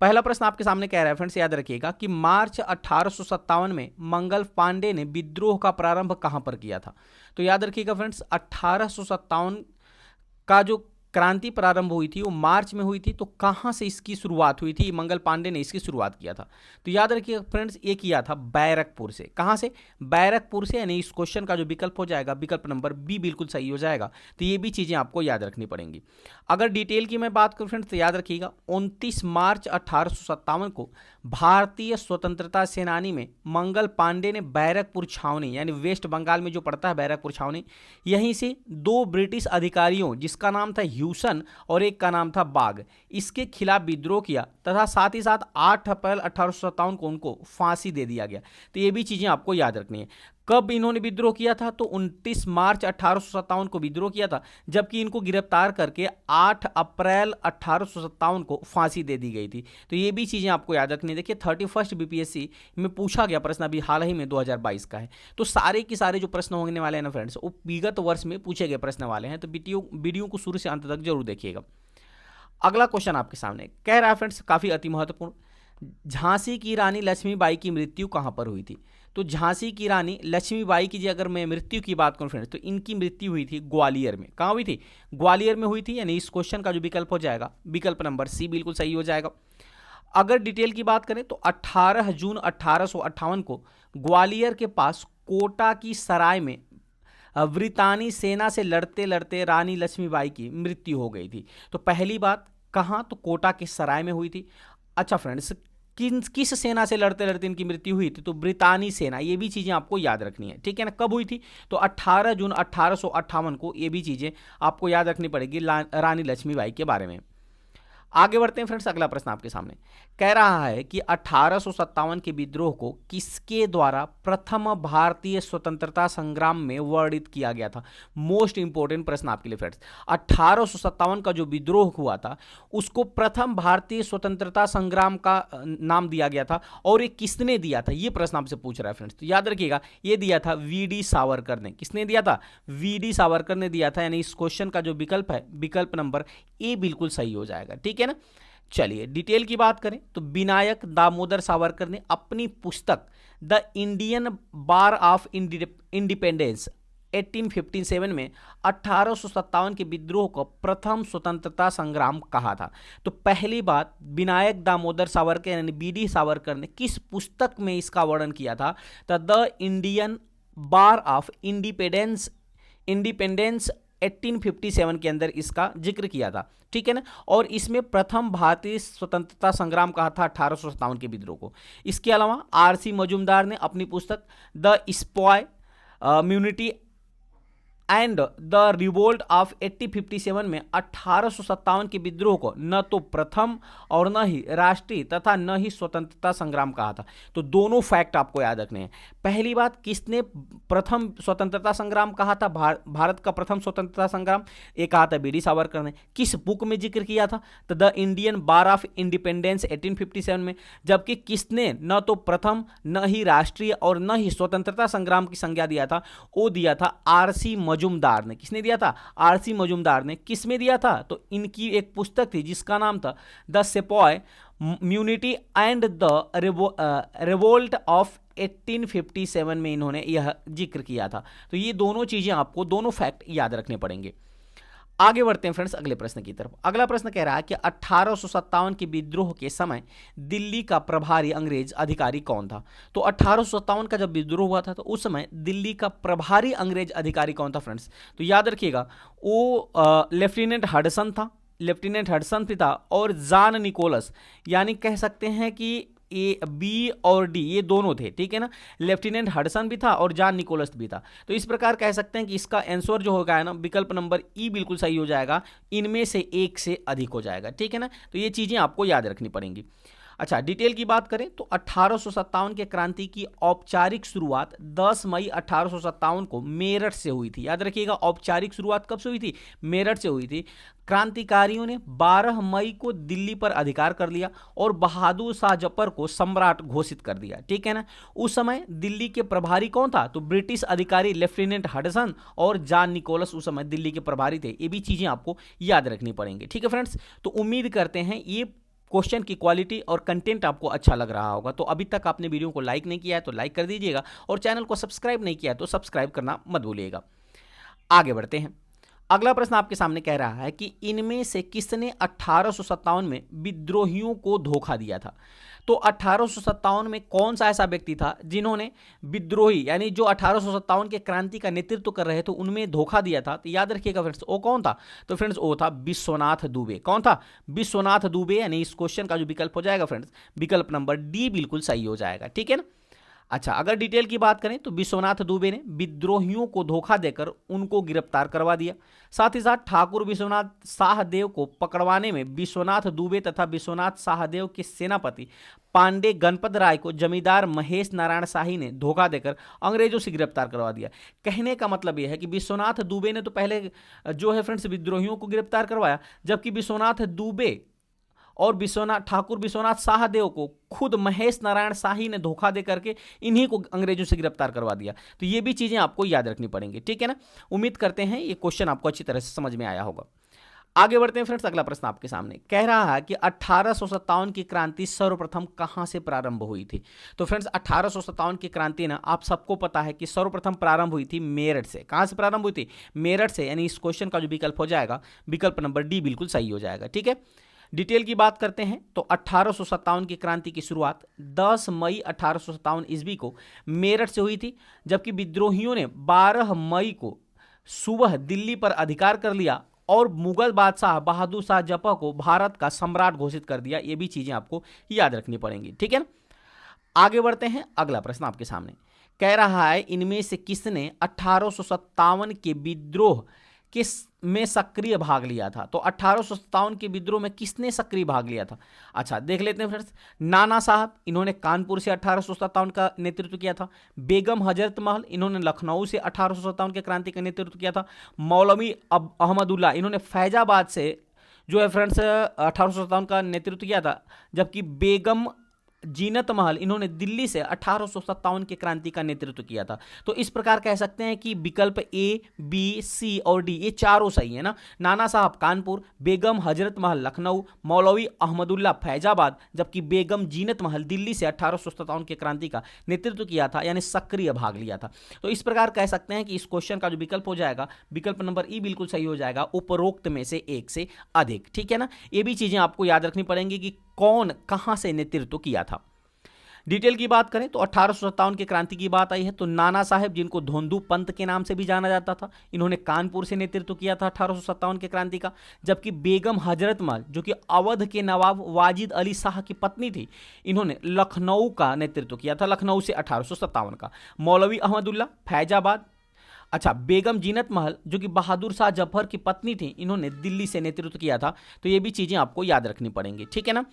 पहला प्रश्न आपके सामने कह रहा है फ्रेंड्स, याद रखिएगा कि मार्च 1857 में मंगल पांडे ने विद्रोह का प्रारंभ कहां पर किया था। तो याद रखिएगा फ्रेंड्स, 1857 का जो क्रांति प्रारंभ हुई थी वो मार्च में हुई थी। तो कहां से इसकी शुरुआत हुई थी? मंगल पांडे ने इसकी शुरुआत किया था। तो याद रखिए फ्रेंड्स, ये किया था बैरकपुर से। कहां से? बैरकपुर से। यानी इस क्वेश्चन का जो विकल्प हो जाएगा, विकल्प नंबर बी बिल्कुल सही हो जाएगा। तो ये भी चीजें आपको याद रखनी पड़ेंगी। अगर डिटेल की मैं बात करूं फ्रेंड्स, तो याद रखिएगा 29 मार्च 1857 को भारतीय स्वतंत्रता सेनानी में मंगल पांडे ने बैरकपुर छावनी, यानी वेस्ट बंगाल में जो पड़ता है बैरकपुर छावनी, यहीं से 2 ब्रिटिश अधिकारियों, जिसका नाम था ह्यूसन और एक का नाम था बाग, इसके खिलाफ विद्रोह किया तथा साथ ही साथ 8 अप्रैल 1857 को उनको फांसी दे दिया गया। तो ये भी चीजें आपको याद रखनी है। कब इन्होंने विद्रोह किया था? तो 29 मार्च 1857 को विद्रोह किया था, जबकि इनको गिरफ्तार करके 8 अप्रैल 1857 को फांसी दे दी गई थी। तो ये भी चीजें आपको याद रखनी है। देखिए 31 बीपीएससी में पूछा गया प्रश्न अभी हाल ही में 2022 का है। तो सारे के सारे जो प्रश्न होने वाले हैं ना फ्रेंड्स, वो विगत वर्ष में पूछे गए प्रश्न वाले हैं। तो वीडियो को शुरू से अंत तक जरूर देखिएगा। अगला क्वेश्चन आपके सामने कह रहा है फ्रेंड्स, काफी अति महत्वपूर्ण, झांसी की रानी लक्ष्मीबाई की मृत्यु कहां पर हुई थी? तो झांसी की रानी लक्ष्मीबाई की अगर मैं मृत्यु की बात करूं फ्रेंड्स, तो इनकी मृत्यु हुई थी ग्वालियर में। कहां हुई थी? ग्वालियर में हुई थी। यानी इस क्वेश्चन का जो विकल्प हो जाएगा, विकल्प नंबर सी बिल्कुल सही हो जाएगा। अगर डिटेल की बात करें तो 18 जून 1858 को ग्वालियर के पास कोटा की सराय में ब्रितानी सेना से लड़ते लड़ते रानी लक्ष्मीबाई की मृत्यु हो गई थी। तो पहली बात कहां? तो कोटा के सराय में हुई थी। अच्छा फ्रेंड्स, किस सेना से लड़ते लड़ते इनकी मृत्यु हुई थी? तो ब्रितानी सेना। ये भी चीजें आपको याद रखनी है, ठीक है ना। कब हुई थी? तो 18 जून 1858 को। ये भी चीजें आपको याद रखनी पड़ेगी रानी लक्ष्मीबाई के बारे में। आगे बढ़ते हैं फ्रेंड्स, अगला प्रश्न आपके सामने कह रहा है कि 1857 के विद्रोह को किसके द्वारा प्रथम भारतीय स्वतंत्रता संग्राम में वर्णित किया गया था? मोस्ट इंपोर्टेंट प्रश्न आपके लिए फ्रेंड्स। 1857 का जो विद्रोह हुआ था उसको प्रथम भारतीय स्वतंत्रता संग्राम का नाम दिया गया था, और ये किसने दिया था? ये प्रश्न आपसे पूछ रहा है फ्रेंड्स। तो याद रखिएगा, ये दिया था वी.डी. सावरकर ने। किसने दिया था? वी.डी. सावरकर ने दिया था। यानी इस क्वेश्चन का जो विकल्प है, विकल्प नंबर ए बिल्कुल सही हो जाएगा, ठीक है ना। चलिए डिटेल की बात करें तो विनायक दामोदर सावरकर ने अपनी पुस्तक the Indian bar of independence 1857 में 1857 के विद्रोह को प्रथम स्वतंत्रता संग्राम कहा था। तो पहली बात, विनायक दामोदर सावरकर यानी वी.डी. सावरकर ने किस पुस्तक में इसका वर्णन किया था? तो the Indian bar of independence 1857 के अंदर इसका जिक्र किया था, ठीक है ना। और इसमें प्रथम भारतीय स्वतंत्रता संग्राम कहा था 1857 के विद्रोह को। इसके अलावा आर.सी. मजूमदार ने अपनी पुस्तक the sepoy mutiny and the revolt of 1857 में 1857 के विद्रोह को न तो प्रथम और न ही राष्ट्रीय तथा न ही स्वतंत्रता संग्राम कहा था। तो दोनों फैक्ट आपको याद रखने हैं। पहली बात, किसने प्रथम स्वतंत्रता संग्राम कहा था? भारत का प्रथम स्वतंत्रता संग्राम ये कहा था वी.डी. सावरकर ने। किस बुक में जिक्र किया था? तो the Indian bar of independence 1857 में। जबकि किसने न तो प्रथम न ही राष्ट्रीय और न ही स्वतंत्रता संग्राम की संज्ञा दिया था? वो दिया था आर.सी. मजूमदार ने। किसने दिया था? आर.सी. मजूमदार ने। किस में दिया था? तो इनकी एक पुस्तक थी जिसका नाम था the sepoy mutiny and the revolt of 1857 में इन्होंने यह जिक्र किया था। तो ये दोनों चीजें आपको, दोनों फैक्ट याद रखने पड़ेंगे। आगे बढ़ते हैं फ्रेंड्स अगले प्रश्न की तरफ। अगला प्रश्न कह रहा है कि 1857 के विद्रोह के समय दिल्ली का प्रभारी अंग्रेज अधिकारी कौन था? तो 1857 का जब विद्रोह हुआ था तो उस समय दिल्ली का प्रभारी अंग्रेज अधिकारी कौन था फ्रेंड्स? तो याद रखिएगा, वो लेफ्टिनेंट हडसन था। लेफ्टिनेंट हडसन भी था, और जॉन निकोलस, यानी कह सकते हैं कि ए बी और डी ये दोनों थे, ठीक है ना। लेफ्टिनेंट हडसन भी था और जॉन निकोलस भी था। तो इस प्रकार कह सकते हैं कि इसका आंसर जो होगा है ना, विकल्प नंबर ई बिल्कुल सही हो जाएगा। इनमें से एक से अधिक हो जाएगा, ठीक है ना। तो ये चीजें आपको याद रखनी पड़ेंगी। अच्छा डिटेल की बात करें तो 1857 के क्रांति की औपचारिक शुरुआत 10 मई 1857 को मेरठ से हुई थी। याद रखिएगा, औपचारिक शुरुआत कब से हुई थी? मेरठ से हुई थी। क्रांतिकारियों ने 12 मई को दिल्ली पर अधिकार कर लिया और बहादुर शाह जफर को सम्राट घोषित कर दिया, ठीक है ना। उस समय दिल्ली के प्रभारी कौन था? तो ब्रिटिश अधिकारी लेफ्टिनेंट हडसन और जॉन निकोलस उस समय दिल्ली के प्रभारी थे। ये भी चीजें आपको याद रखनी पड़ेंगी, ठीक है फ्रेंड्स। तो उम्मीद करते हैं ये क्वेश्चन की क्वालिटी और कंटेंट आपको अच्छा लग रहा होगा। तो अभी तक आपने वीडियो को लाइक नहीं किया है तो लाइक कर दीजिएगा, और चैनल को सब्सक्राइब नहीं किया है तो सब्सक्राइब करना मत भूलिएगा। आगे बढ़ते हैं। अगला प्रश्न आपके सामने कह रहा है कि इनमें से किसने 1857 में विद्रोहियों को धोखा दिया था। तो 1857 में कौन सा ऐसा व्यक्ति था जिन्होंने विद्रोही यानी जो 1857 के क्रांति का नेतृत्व कर रहे थे उनमें धोखा दिया था। तो याद रखिएगा फ्रेंड्स, वो कौन था? तो फ्रेंड्स वो था विश्वनाथ दुबे। कौन था? विश्वनाथ दुबे। यानी इस क्वेश्चन का जो विकल्प हो जाएगा फ्रेंड्स, विकल्प नंबर डी बिल्कुल सही हो जाएगा। ठीक है ना। अच्छा, अगर डिटेल की बात करें तो विश्वनाथ दुबे ने विद्रोहियों को धोखा देकर उनको गिरफ्तार करवा दिया। साथ ही साथ ठाकुर विश्वनाथ शाहदेव को पकड़वाने में विश्वनाथ दुबे तथा विश्वनाथ शाहदेव के सेनापति पांडे गणपत राय को जमींदार महेश नारायण शाही ने धोखा देकर अंग्रेजों से गिरफ्तार करवा दिया। कहने का मतलब यह है कि विश्वनाथ दुबे ने तो पहले जो है फ्रेंड्स विद्रोहियों को गिरफ्तार करवाया, जबकि विश्वनाथ दुबे और ठाकुर विश्वनाथ शाहदेव को खुद महेश नारायण शाही ने धोखा दे करके इन्हीं को अंग्रेजों से गिरफ्तार करवा दिया। तो ये भी चीजें आपको याद रखनी पड़ेंगी। ठीक है ना। उम्मीद करते हैं ये क्वेश्चन आपको अच्छी तरह से समझ में आया होगा। आगे बढ़ते हैं फ्रेंड्स। अगला प्रश्न आपके सामने कह रहा है कि 1857 की क्रांति सर्वप्रथम कहां से प्रारंभ हुई थी। तो फ्रेंड्स 1857 की क्रांति ना आप सबको पता है कि सर्वप्रथम प्रारंभ हुई थी मेरठ से। कहां से प्रारंभ हुई थी? मेरठ से। यानी इस क्वेश्चन का जो विकल्प हो जाएगा, विकल्प नंबर डी बिल्कुल सही हो जाएगा। ठीक है। डिटेल की बात करते हैं तो 1857 की क्रांति की शुरुआत 10 मई 1857 ईस्वी को मेरठ से हुई थी, जबकि विद्रोहियों ने 12 मई को सुबह दिल्ली पर अधिकार कर लिया और मुगल बादशाह बहादुर शाह जफर को भारत का सम्राट घोषित कर दिया। ये भी चीजें आपको याद रखनी पड़ेंगी। ठीक है ना। आगे बढ़ते हैं। अगला प्रश्न आपके सामने कह रहा है इनमें से किसने 1857 के विद्रोह किस में सक्रिय भाग लिया था। तो 1857 के विद्रोह में किसने सक्रिय भाग लिया था? अच्छा, देख लेते हैं फ्रेंड्स। नाना साहब, इन्होंने कानपुर से 1857 का नेतृत्व किया था। बेगम हजरत महल, इन्होंने लखनऊ से 1857 के क्रांति का नेतृत्व किया था। मौलवी अहमदुल्ला, इन्होंने फैजाबाद से जो है फ्रेंड्स 1857 का नेतृत्व किया था, जबकि बेगम जीनत महल, इन्होंने दिल्ली से 1857 के क्रांति का नेतृत्व किया था। तो इस प्रकार कह सकते हैं कि विकल्प ए, बी, सी और डी ये चारों सही है ना। नाना साहब कानपुर, बेगम हजरत महल लखनऊ, मौलवी अहमदुल्ला फैजाबाद, जबकि बेगम जीनत महल दिल्ली से 1857 के क्रांति का नेतृत्व किया था, यानी सक्रिय भाग लिया था। तो इस प्रकार कह सकते हैं कि इस क्वेश्चन का जो विकल्प हो जाएगा, विकल्प नंबर ई बिल्कुल सही हो जाएगा, उपरोक्त में से एक से अधिक। ठीक है ना। ये भी चीजें आपको याद रखनी पड़ेंगी कि कौन कहां से नेतृत्व किया था। डिटेल की बात करें तो 1857 की क्रांति की बात आई है तो नाना साहेब, जिनको धोंदू पंत के नाम से भी जाना जाता था, इन्होंने कानपुर से नेतृत्व किया था 1857 की क्रांति का। जबकि बेगम हजरत महल, जो कि अवध के नवाब वाजिद अली शाह की पत्नी थी, इन्होंने लखनऊ का नेतृत्व किया था, लखनऊ से 1857 का। मौलवी अहमदुल्ला फैजाबाद। अच्छा, बेगम जीनत महल, जो कि बहादुर शाह जफर की पत्नी थी, इन्होंने दिल्ली से नेतृत्व किया था। तो ये भी चीजें आपको याद रखनी पड़ेंगी। ठीक है ना।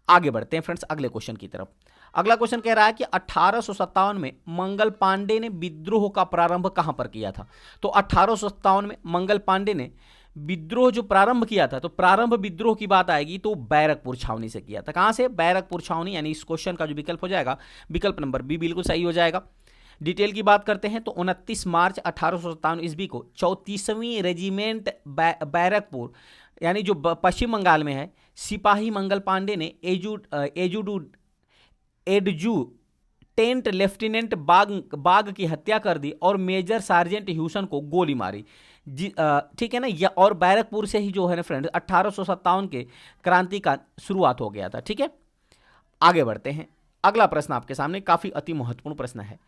आगे बढ़ते हैं फ्रेंड्स अगले क्वेश्चन की तरफ। अगला क्वेश्चन कह रहा है कि 1857 में मंगल पांडे ने विद्रोह का प्रारंभ कहां पर किया था। तो 1857 में मंगल पांडे ने विद्रोह जो प्रारंभ किया था, तो प्रारंभ विद्रोह की बात आएगी तो बैरकपुर छावनी से किया था। कहां से? बैरकपुर छावनी। यानी इस क्वेश्चन का जो विकल्प हो जाएगा, विकल्प नंबर बी बिल्कुल सही हो जाएगा। डिटेल की बात करते हैं तो 29 मार्च 1857 ईस्वी को 34वीं रेजिमेंट बैरकपुर, यानी जो पश्चिम बंगाल में है, सिपाही मंगल पांडे ने एडजुटेंट लेफ्टिनेंट बाग की हत्या कर दी और मेजर सार्जेंट ह्यूसन को गोली मारी। ठीक है ना। और बैरकपुर से ही जो है ना फ्रेंड 1857 के क्रांति का शुरुआत हो गया था। ठीक है। आगे बढ़ते हैं। अगला प्रश्न आपके सामने काफी अति महत्वपूर्ण प्रश्न है।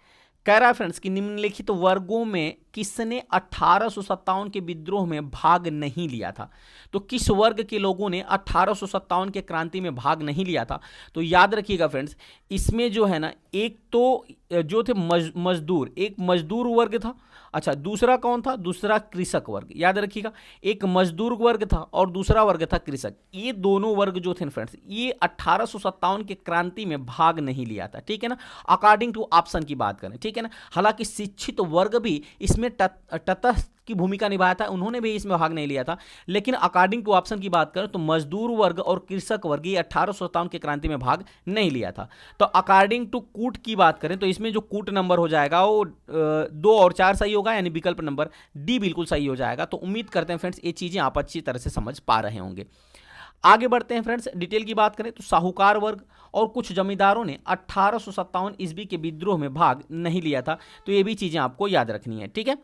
कह रहा है फ्रेंड्स कि निम्नलिखित वर्गों में किसने 1857 के विद्रोह में भाग नहीं लिया था। तो किस वर्ग के लोगों ने 1857 के क्रांति में भाग नहीं लिया था? तो याद रखिएगा फ्रेंड्स, इसमें जो है ना, एक तो जो थे मजदूर, एक मजदूर वर्ग था। अच्छा, दूसरा कौन था? दूसरा कृषक वर्ग। याद रखिएगा, एक मजदूर वर्ग था और दूसरा वर्ग था कृषक। ये दोनों वर्ग जो थे फ्रेंड्स, ये 1857 के क्रांति में भाग नहीं लिया था। ठीक है ना। अकॉर्डिंग टू ऑप्शन की बात करें, ठीक है ना। हालांकि शिक्षित वर्ग भी इसमें तटस्थ की भूमिका निभाया था, उन्होंने भी इसमें भाग नहीं लिया था। लेकिन अकॉर्डिंग टू ऑप्शन की बात करें तो मजदूर वर्ग और कृषक वर्ग ये 1857 के क्रांति में भाग नहीं लिया था। तो अकॉर्डिंग टू कूट की बात करें तो इसमें जो कूट नंबर हो जाएगा वो 2 और 4 सही होगा, यानी विकल्प नंबर डी बिल्कुल सही हो जाएगा। तो उम्मीद करते हैं फ्रेंड्स ये चीजें आप अच्छी तरह से समझ पा रहे होंगे। आगे बढ़ते हैं फ्रेंड्स, डिटेल की बात करें तो साहूकार वर्ग और कुछ जमींदारों ने 1857 ईस्वी के विद्रोह में भाग नहीं लिया था। तो ये भी चीजें आपको याद रखनी है, ठीक है।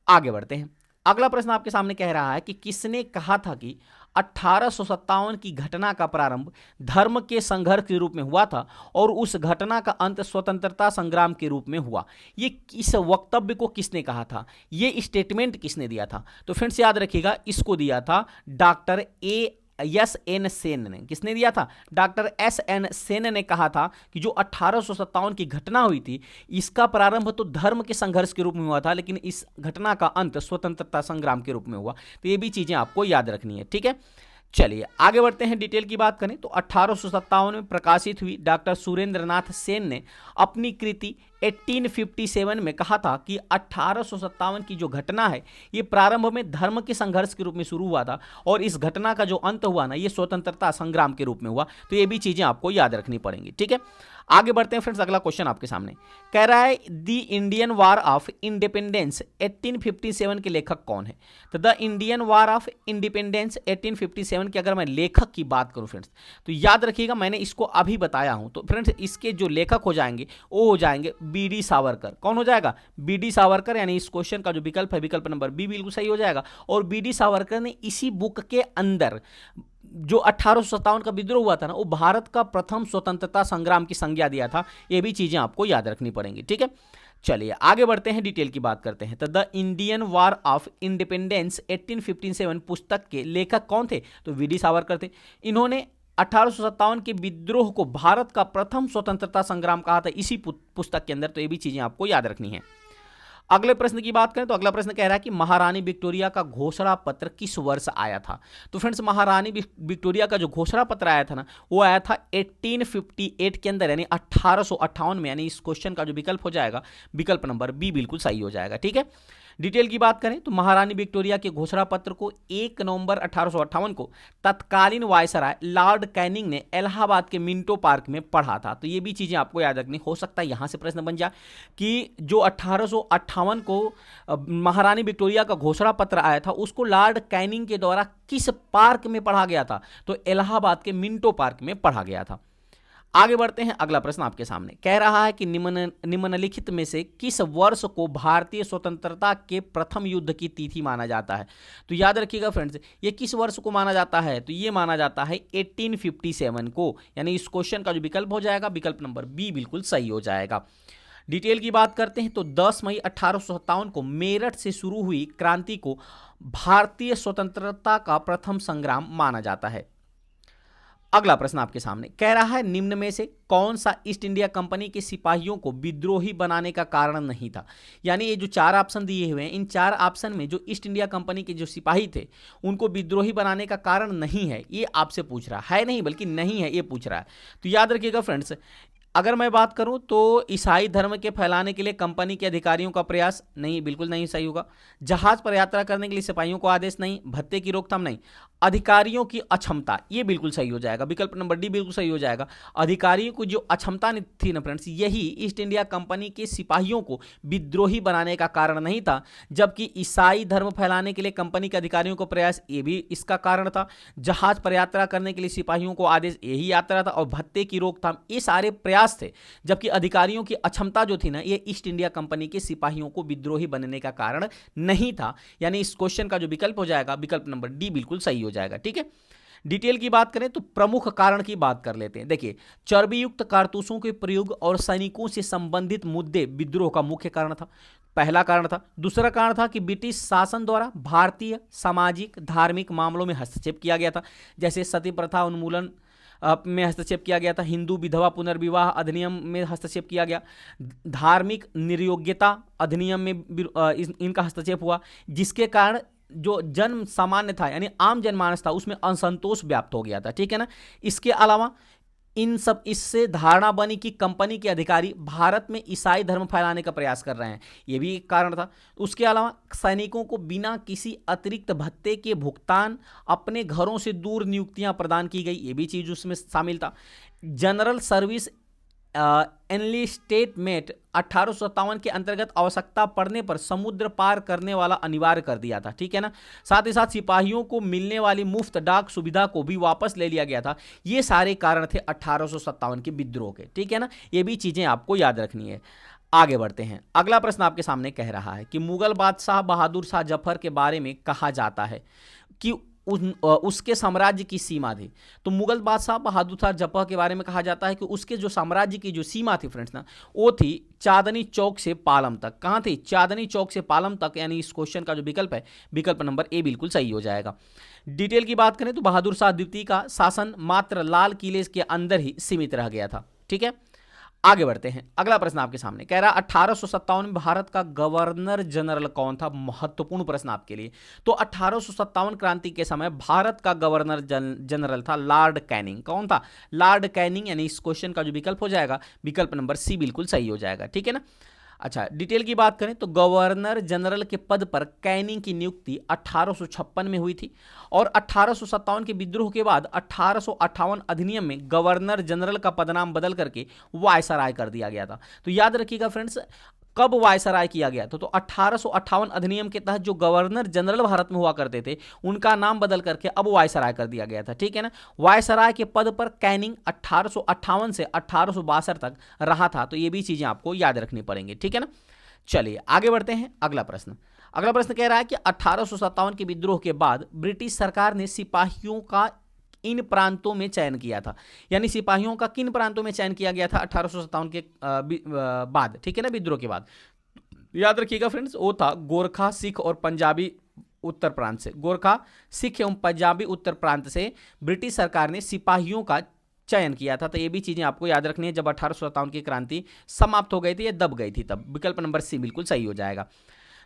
आगे बढ़ते हैं, अगला प्रश्न आपके सामने कह रहा है कि किसने कहा था कि 1857 की घटना का प्रारंभ धर्म के संघर्ष के रूप में हुआ था और उस घटना का अंत स्वतंत्रता संग्राम के रूप में हुआ। ये इस वक्तव्य को किसने कहा था, ये स्टेटमेंट किसने दिया था? तो फ्रेंड्स याद रखिएगा, इसको दिया था डॉक्टर एस एन सेन ने। किसने दिया था? डॉक्टर एस एन सेन ने कहा था कि जो 1857 की घटना हुई थी, इसका प्रारंभ तो धर्म के संघर्ष के रूप में हुआ था, लेकिन इस घटना का अंत स्वतंत्रता संग्राम के रूप में हुआ। तो ये भी चीजें आपको याद रखनी है, ठीक है। चलिए आगे बढ़ते हैं, डिटेल की बात करें तो 1857 में प्रकाशित हुई डॉक्टर सुरेंद्रनाथ सेन ने अपनी कृति 1857 में कहा था कि 1857 की जो घटना है ये प्रारंभ में धर्म के संघर्ष के रूप में शुरू हुआ था और इस घटना का जो अंत हुआ ना, ये स्वतंत्रता संग्राम के रूप में हुआ। तो ये भी चीजें आपको याद रखनी पड़ेंगी, ठीक है। आगे बढ़ते हैं फ्रेंड्स, अगला क्वेश्चन आपके सामने कह रहा है the Indian war of independence 1857 के लेखक कौन है? तो the Indian war of independence 1857 के अगर मैं लेखक की बात करूं फ्रेंड्स, तो याद रखिएगा मैंने इसको अभी बताया हूं। तो फ्रेंड्स इसके जो लेखक हो जाएंगे वो हो जाएंगे बी.डी. सावरकर। कौन हो जाएगा? बी.डी. सावरकर। यानी इस क्वेश्चन का जो विकल्प है, विकल्प नंबर बी बिल्कुल सही हो जाएगा। और बी.डी. सावरकर ने इसी बुक के अंदर जो 1857 का विद्रोह हुआ था ना, वो भारत का प्रथम स्वतंत्रता संग्राम की संज्ञा दिया था। ये भी चीजें आपको याद रखनी पड़ेंगी, ठीक है। चलिए आगे बढ़ते हैं, डिटेल की बात करते हैं। तो the Indian war of independence 1857 पुस्तक के लेखक कौन थे? तो वी.डी. सावरकर थे। इन्होंने 1857 के विद्रोह को भारत का प्रथम स्वतंत्रता संग्राम कहा था इसी पुस्तक के अंदर। तो ये भी चीजें आपको याद रखनी है। अगले प्रश्न की बात करें तो अगला प्रश्न कह रहा है कि महारानी विक्टोरिया का घोषणा पत्र किस वर्ष आया था? तो फ्रेंड्स महारानी विक्टोरिया का जो घोषणा पत्र आया था ना, वो आया था 1858 के अंदर, यानी 1858 में। यानी इस क्वेश्चन का जो विकल्प हो जाएगा, विकल्प नंबर बी बिल्कुल सही हो जाएगा, ठीक है। डिटेल की बात करें तो महारानी विक्टोरिया के घोषणा पत्र को 1 नवंबर 1858 को तत्कालीन वायसराय लॉर्ड कैनिंग ने इलाहाबाद के मिंटो पार्क में पढ़ा था। तो ये भी चीजें आपको याद रखनी। हो सकता है यहां से प्रश्न बन जाए कि जो 1858 को महारानी विक्टोरिया का घोषणा पत्र आया था, उसको लॉर्ड कैनिंग के द्वारा किस पार्क में पढ़ा गया था? तो इलाहाबाद के मिंटो पार्क में पढ़ा गया था। आगे बढ़ते हैं, अगला प्रश्न आपके सामने कह रहा है कि निम्नलिखित में से किस वर्ष को भारतीय स्वतंत्रता के प्रथम युद्ध की तिथि माना जाता है? तो याद रखिएगा फ्रेंड्स, ये किस वर्ष को माना जाता है? तो ये माना जाता है 1857 को। यानी इस क्वेश्चन का जो विकल्प हो जाएगा, विकल्प नंबर बी बिल्कुल सही हो जाएगा। डिटेल की बात करते हैं तो 10 मई 1857 को मेरठ से शुरू हुई क्रांति को भारतीय स्वतंत्रता का प्रथम संग्राम माना जाता है। अगला प्रश्न आपके सामने कह रहा है निम्न में से कौन सा ईस्ट इंडिया कंपनी के सिपाहियों को विद्रोही बनाने का कारण नहीं था? यानी ये जो 4 ऑप्शन दिए हुए हैं, इन 4 ऑप्शन में जो ईस्ट इंडिया कंपनी के जो सिपाही थे उनको विद्रोही बनाने का कारण नहीं है, ये आपसे पूछ रहा है। नहीं बल्कि नहीं है, ये पूछ रहा है। तो याद रखिएगा फ्रेंड्स, अगर मैं बात करूं तो ईसाई धर्म के फैलाने के लिए कंपनी के अधिकारियों का प्रयास नहीं, बिल्कुल नहीं सही होगा। जहाज पर यात्रा करने के लिए सिपाहियों को आदेश नहीं, भत्ते की रोकथाम नहीं, अधिकारियों की अक्षमता, ये बिल्कुल सही हो जाएगा। विकल्प नंबर डी बिल्कुल सही हो जाएगा। अधिकारियों को जो अक्षमता थी ना फ्रेंड्स, यही ईस्ट इंडिया कंपनी के सिपाहियों को विद्रोही बनाने का कारण नहीं था। जबकि ईसाई धर्म फैलाने के लिए कंपनी के अधिकारियों को प्रयास, ये भी इसका कारण था। जहाज पर यात्रा करने के लिए सिपाहियों को आदेश, यही यात्रा था। और भत्ते की रोकथाम, ये सारे प्रयास थे। जबकि अधिकारियों की अक्षमता जो थी ना, ये ईस्ट इंडिया कंपनी के सिपाहियों को विद्रोही बनने का कारण नहीं था। यानी इस क्वेश्चन का जो विकल्प हो जाएगा, विकल्प नंबर डी बिल्कुल सही हो जाएगा, ठीक है। डिटेल की बात करें तो प्रमुख कारण की बात कर लेते हैं। देखिए, चर्बी युक्त कारतूसों के प्रयोग और सैनिकों से संबंधित मुद्दे विद्रोह का मुख्य कारण था, पहला कारण था। दूसरा कारण था कि ब्रिटिश शासन द्वारा भारतीय सामाजिक धार्मिक मामलों में हस्तक्षेप किया गया था। जैसे सती प्रथा उन्मूलन में हस्तक्षेप किया गया था, हिंदू विधवा पुनर्विवाह अधिनियम में हस्तक्षेप किया गया, धार्मिक निर्योग्यता अधिनियम में इनका हस्तक्षेप हुआ, जिसके कारण जो जन सामान्य था यानी आम जनमानस था उसमें असंतोष व्याप्त हो गया था, ठीक है ना। इसके अलावा इन सब इससे धारणा बनी कि कंपनी के अधिकारी भारत में ईसाई धर्म फैलाने का प्रयास कर रहे हैं, यह भी एक कारण था। उसके अलावा सैनिकों को बिना किसी अतिरिक्त भत्ते के भुगतान अपने घरों से दूर नियुक्तियां प्रदान की गई, ये भी चीज उसमें शामिल था। जनरल सर्विस एनलिस्टेटमेंट 1857 के अंतर्गत आवश्यकता पड़ने पर समुद्र पार करने वाला अनिवार्य कर दिया था, ठीक है ना। साथ ही साथ सिपाहियों को मिलने वाली मुफ्त डाक सुविधा को भी वापस ले लिया गया था। ये सारे कारण थे 1857 के विद्रोह के, ठीक है ना। ये भी चीजें आपको याद रखनी है। आगे बढ़ते हैं। अगला प्रश्न आपके सामने कह रहा है कि मुगल बादशाह बहादुर शाह जफर के बारे में कहा जाता है कि उसके साम्राज्य की सीमा थी। तो मुगल बादशाह बहादुर शाह जफर के बारे में कहा जाता है कि उसके जो साम्राज्य की जो सीमा थी फ्रेंड्स ना, वो थी चांदनी चौक से पालम तक। कहाँ थी? चांदनी चौक से पालम तक, यानी इस क्वेश्चन का जो विकल्प है, विकल्प नंबर ए बिल्कुल सही हो जाएगा। डिटेल की बात करें तो बहादुर शाह द्वितीय का शासन मात्र लाल किले के अंदर ही सीमित रह गया था, ठीक है। आगे बढ़ते हैं। अगला प्रश्न आपके सामने कह रहा है 1857 में भारत का गवर्नर जनरल कौन था? महत्वपूर्ण प्रश्न आपके लिए। तो 1857 क्रांति के समय भारत का गवर्नर जनरल था लॉर्ड कैनिंग। कौन था? लॉर्ड कैनिंग, यानी इस क्वेश्चन का जो विकल्प हो जाएगा, विकल्प नंबर सी बिल्कुल सही हो जाएगा, ठीक है ना। अच्छा, डिटेल की बात करें तो गवर्नर जनरल के पद पर कैनिंग की नियुक्ति 1856 में हुई थी और 1857 के विद्रोह के बाद 1858 अधिनियम में गवर्नर जनरल का पदनाम बदल करके वायसराय कर दिया गया था। तो याद रखिएगा फ्रेंड्स, कब वायसराय किया गया था? तो 1858 अधिनियम के तहत जो गवर्नर जनरल भारत में हुआ करते थे, उनका नाम बदल करके अब वायसराय कर दिया गया था, ठीक है ना। वायसराय के पद पर कैनिंग 1858 से 1862 तक रहा था। तो ये भी चीजें आपको याद रखनी पड़ेंगी, ठीक है ना। चलिए आगे बढ़ते हैं। अगला प्रश्न कह रहा है कि 1857 के विद्रोह के बाद ब्रिटिश सरकार ने सिपाहियों का इन प्रांतों में चयन किया था, यानी सिपाहियों का किन प्रांतों में चयन किया गया था 1857 के बाद, ठीक है ना, विद्रोह के बाद। याद रखिएगा फ्रेंड्स, वो था गोरखा, सिख और पंजाबी उत्तर प्रांत से। गोरखा, सिख एवं पंजाबी उत्तर प्रांत से ब्रिटिश सरकार ने सिपाहियों का चयन किया था। तो ये भी चीजें आपको याद रखनी है जब 1857 की क्रांति समाप्त हो गई थी या दब गई थी तब। विकल्प नंबर सी बिल्कुल सही हो जाएगा।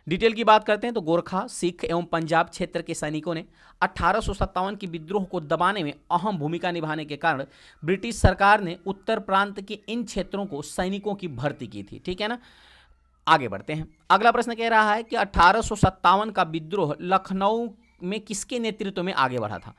डिटेल की बात करते हैं तो गोरखा, सिख एवं पंजाब क्षेत्र के सैनिकों ने 1857 की विद्रोह को दबाने में अहम भूमिका निभाने के कारण ब्रिटिश सरकार ने उत्तर प्रांत के इन क्षेत्रों को सैनिकों की भर्ती की थी, ठीक है ना। आगे बढ़ते हैं। अगला प्रश्न कह रहा है कि 1857 का विद्रोह लखनऊ में किसके नेतृत्व में आगे बढ़ा था?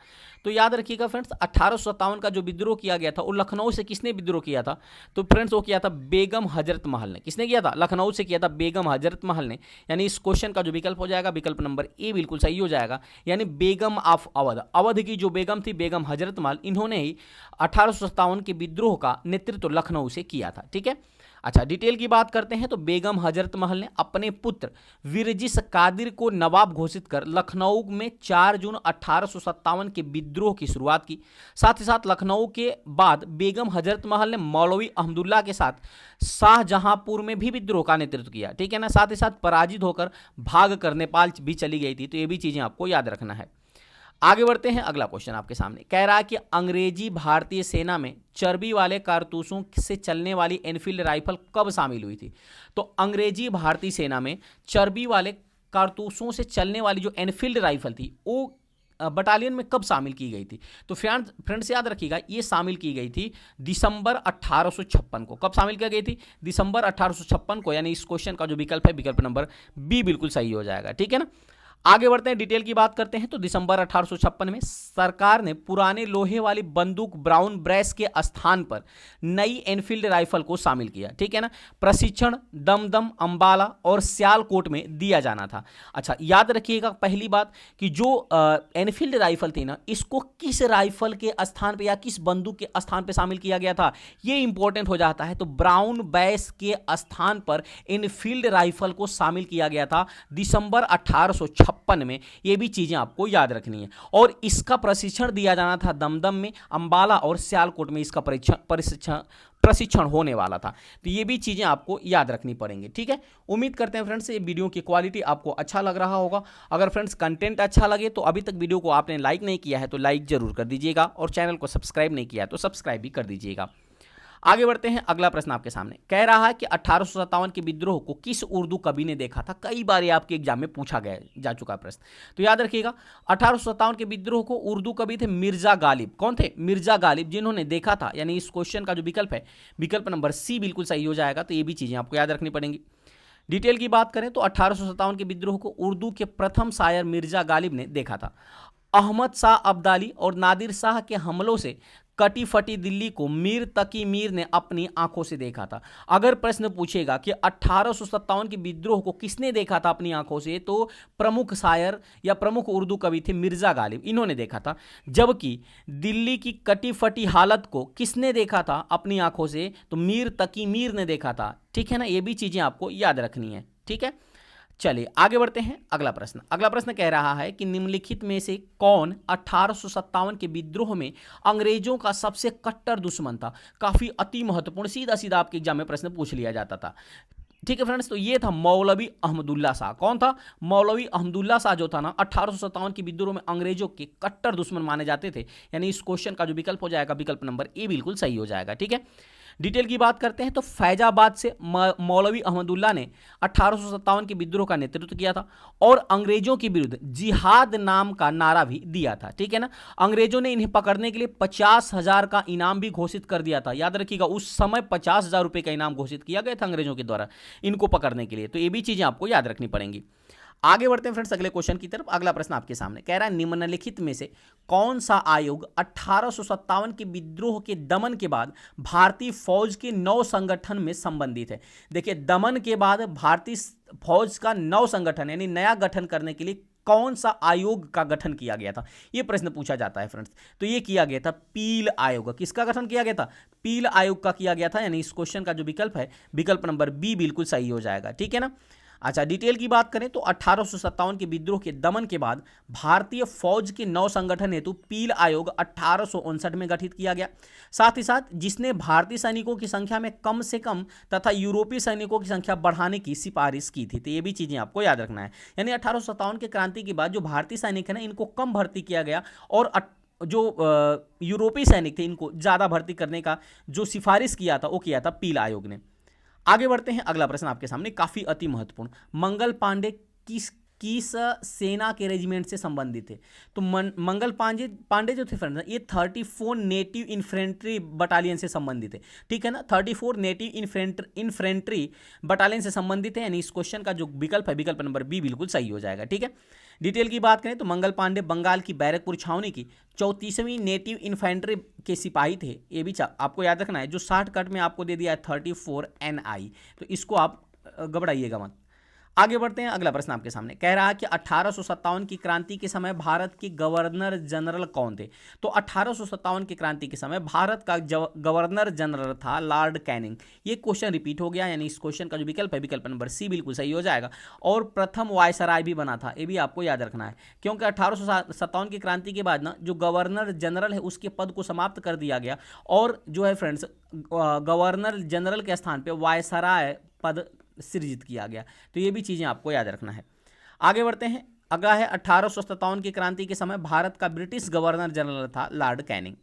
तो याद रखिएगा फ्रेंड्स, 1857 का जो विद्रोह किया गया था वो लखनऊ से किसने विद्रोह किया था? तो फ्रेंड्स वो किया था बेगम हजरत महल ने। किसने किया था? लखनऊ से किया था बेगम हजरत महल ने। यानी इस क्वेश्चन का जो विकल्प हो जाएगा, विकल्प नंबर ए बिल्कुल सही हो जाएगा। यानी बेगम ऑफ अवध, अवध की जो बेगम थी बेगम हजरत महल, इन्होंने ही 1857 के विद्रोह का नेतृत्व लखनऊ से किया था, ठीक है। अच्छा, डिटेल की बात करते हैं तो बेगम हजरत महल ने अपने पुत्र विरजिस कादिर को नवाब घोषित कर लखनऊ में 4 जून 1857 के विद्रोह की शुरुआत की। साथ ही साथ लखनऊ के बाद बेगम हजरत महल ने मौलवी अहमदुल्ला के साथ शाहजहांपुर में भी विद्रोह का नेतृत्व किया, ठीक है ना। साथ ही साथ पराजित होकर भाग कर नेपाल भी चली गई थी। तो ये भी चीजें आपको याद रखना है। आगे बढ़ते हैं। अगला क्वेश्चन आपके सामने कह रहा है कि अंग्रेजी भारतीय सेना में चर्बी वाले कारतूसों से चलने वाली एनफील्ड राइफल कब शामिल हुई थी? तो अंग्रेजी भारतीय सेना में चर्बी वाले कारतूसों से चलने वाली जो एनफील्ड राइफल थी वो बटालियन में कब शामिल की गई थी? तो फ्रेंड्स याद रखिएगा, ये शामिल की गई थी दिसंबर 1856 को। कब शामिल की गई थी? दिसंबर 1856 को। यानी इस क्वेश्चन का जो विकल्प है, विकल्प नंबर बी बिल्कुल सही हो जाएगा, ठीक है ना। आगे बढ़ते हैं, डिटेल की बात करते हैं तो दिसंबर 1856 में सरकार ने पुराने लोहे वाली बंदूक ब्राउन ब्रेस के स्थान पर नई एनफील्ड राइफल को शामिल किया, ठीक है ना। प्रशिक्षण दमदम, अंबाला और सियालकोट में दिया जाना था। अच्छा, याद रखिएगा पहली बात कि जो एनफील्ड राइफल थी ना, इसको किस राइफल के स्थान पर या किस बंदूक के स्थान पर शामिल किया गया था, ये इंपॉर्टेंट हो जाता है। तो ब्राउन ब्रेस के स्थान पर एनफील्ड राइफल को शामिल किया गया था दिसंबर 1856 में। ये भी चीजें आपको याद रखनी है। और इसका प्रशिक्षण दिया जाना था दमदम में, अंबाला और सियालकोट में इसका प्रशिक्षण होने वाला था। तो ये भी चीजें आपको याद रखनी पड़ेंगी, ठीक है। उम्मीद करते हैं फ्रेंड्स ये वीडियो की क्वालिटी आपको अच्छा लग रहा होगा। अगर फ्रेंड्स कंटेंट अच्छा लगे तो अभी तक वीडियो को आपने लाइक नहीं किया है तो लाइक जरूर कर दीजिएगा और चैनल को सब्सक्राइब नहीं किया है तो सब्सक्राइब भी कर दीजिएगा। आगे बढ़ते हैं। अगला प्रश्न आपके सामने कह रहा है कि 1857 के विद्रोह को किस उर्दू कवि ने देखा था? कई बार ये आपके एग्जाम में पूछा गया जा चुका प्रश्न। तो याद रखिएगा 1857 के विद्रोह को उर्दू कवि थे मिर्जा गालिब। कौन थे? मिर्जा गालिब, जिन्होंने देखा था। यानी इस क्वेश्चन का जो विकल्प है, विकल्प नंबर सी बिल्कुल सही हो जाएगा। तो ये भी चीजें आपको याद रखनी पड़ेंगी। डिटेल की बात करें तो 1857 के विद्रोह को उर्दू के प्रथम शायर मिर्जा गालिब ने देखा था। अहमद शाह अब्दाली और नादिर शाह के हमलों से कटी फटी दिल्ली को मीर तकी मीर ने अपनी आंखों से देखा था। अगर प्रश्न पूछेगा कि 1857 के विद्रोह को किसने देखा था अपनी आंखों से, तो प्रमुख शायर या प्रमुख उर्दू कवि थे मिर्जा गालिब, इन्होंने देखा था। जबकि दिल्ली की कटी फटी हालत को किसने देखा था अपनी आंखों से, तो मीर तकी मीर ने देखा था। ठीक है ना, ये भी चीजें आपको याद रखनी है। ठीक है, चलिए आगे बढ़ते हैं। अगला प्रश्न कह रहा है कि निम्नलिखित में से कौन 1857 के विद्रोह में अंग्रेजों का सबसे कट्टर दुश्मन था। काफी अति महत्वपूर्ण, सीधा सीधा आपके एग्जाम में प्रश्न पूछ लिया जाता था। ठीक है फ्रेंड्स, तो ये था मौलवी अहमदुल्ला शाह। कौन था? मौलवी अहमदुल्ला शाह जो था ना 1857 के विद्रोह में अंग्रेजों के कट्टर दुश्मन माने जाते थे। यानी इस क्वेश्चन का जो विकल्प हो जाएगा, विकल्प नंबर ए बिल्कुल सही हो जाएगा। ठीक है, डिटेल की बात करते हैं तो फैजाबाद से मौलवी अहमदुल्ला ने 1857 के विद्रोह का नेतृत्व किया था और अंग्रेजों के विरुद्ध जिहाद नाम का नारा भी दिया था। ठीक है ना, अंग्रेजों ने इन्हें पकड़ने के लिए 50,000 का इनाम भी घोषित कर दिया था। याद रखिएगा, उस समय 50,000 रुपए का इनाम घोषित किया गया था अंग्रेजों के द्वारा इनको पकड़ने के लिए। तो ये भी चीजें आपको याद रखनी पड़ेंगी। आगे बढ़ते हैं फ्रेंड्स अगले क्वेश्चन की तरफ। अगला प्रश्न आपके सामने कह रहा है निम्नलिखित में से कौन सा आयोग 1857 के विद्रोह के दमन के बाद भारतीय फौज के नव संगठन में संबंधित है। देखिए, दमन के बाद भारतीय फौज का नव संगठन यानी नया गठन करने के लिए कौन सा आयोग का गठन किया गया था, यह प्रश्न पूछा जाता है फ्रेंड्स। तो यह किया गया था पील आयोग। किसका गठन किया गया था? पील आयोग का किया गया था। यानी इस क्वेश्चन का जो विकल्प है, विकल्प नंबर बी बिल्कुल सही हो जाएगा। ठीक है ना। अच्छा, डिटेल की बात करें तो 1857 के विद्रोह के दमन के बाद भारतीय फौज के नव संगठन हेतु पील आयोग 1859 में गठित किया गया। साथ ही साथ जिसने भारतीय सैनिकों की संख्या में कम से कम तथा यूरोपीय सैनिकों की संख्या बढ़ाने की सिफारिश की थी। तो ये भी चीजें आपको याद रखना है। यानी 1857 के क्रांति के बाद जो भारतीय सैनिक है ना, इनको कम भर्ती किया गया और जो यूरोपीय सैनिक थे इनको ज्यादा भर्ती करने का जो सिफारिश किया था वो किया था पील आयोग ने। आगे बढ़ते हैं। अगला प्रश्न आपके सामने काफी अति महत्वपूर्ण, मंगल पांडे किस सेना के रेजिमेंट से संबंधित थे। तो मंगल पांडे जो थे फ्रेंड्स, ये 34 नेटिव इन्फेंट्री बटालियन से संबंधित है। ठीक है ना, 34 नेटिव इन्फेंट्री बटालियन से संबंधित है। यानी इस क्वेश्चन का जो विकल्प है, विकल्प नंबर बी बिल्कुल सही हो जाएगा। ठीक है, डिटेल की बात करें तो मंगल पांडे बंगाल की बैरकपुर छावनी की 34वीं नेटिव इन्फेंट्री के सिपाही थे। ये भी आपको याद रखना है। जो शॉर्टकट में आपको दे दिया है 34 NI, तो इसको आप घबराइएगा मत। आगे बढ़ते हैं। अगला प्रश्न आपके सामने कह रहा है कि 1857 की क्रांति के समय भारत के गवर्नर जनरल कौन थे। तो 1857 की क्रांति के समय भारत का गवर्नर जनरल था लॉर्ड कैनिंग। ये क्वेश्चन रिपीट हो गया। यानी इस क्वेश्चन का जो विकल्प है, विकल्प नंबर सी बिल्कुल सही हो जाएगा। और प्रथम वायसराय भी बना था, ये भी आपको याद रखना है। क्योंकि 1857 की क्रांति के बाद ना जो गवर्नर जनरल है उसके पद को समाप्त कर दिया गया और जो है फ्रेंड्स गवर्नर जनरल के स्थान पर वायसराय पद सृजित किया गया। तो ये भी चीजें आपको याद रखना है। आगे बढ़ते हैं। अगला है 1857 की क्रांति के समय भारत का ब्रिटिश गवर्नर जनरल था लॉर्ड कैनिंग।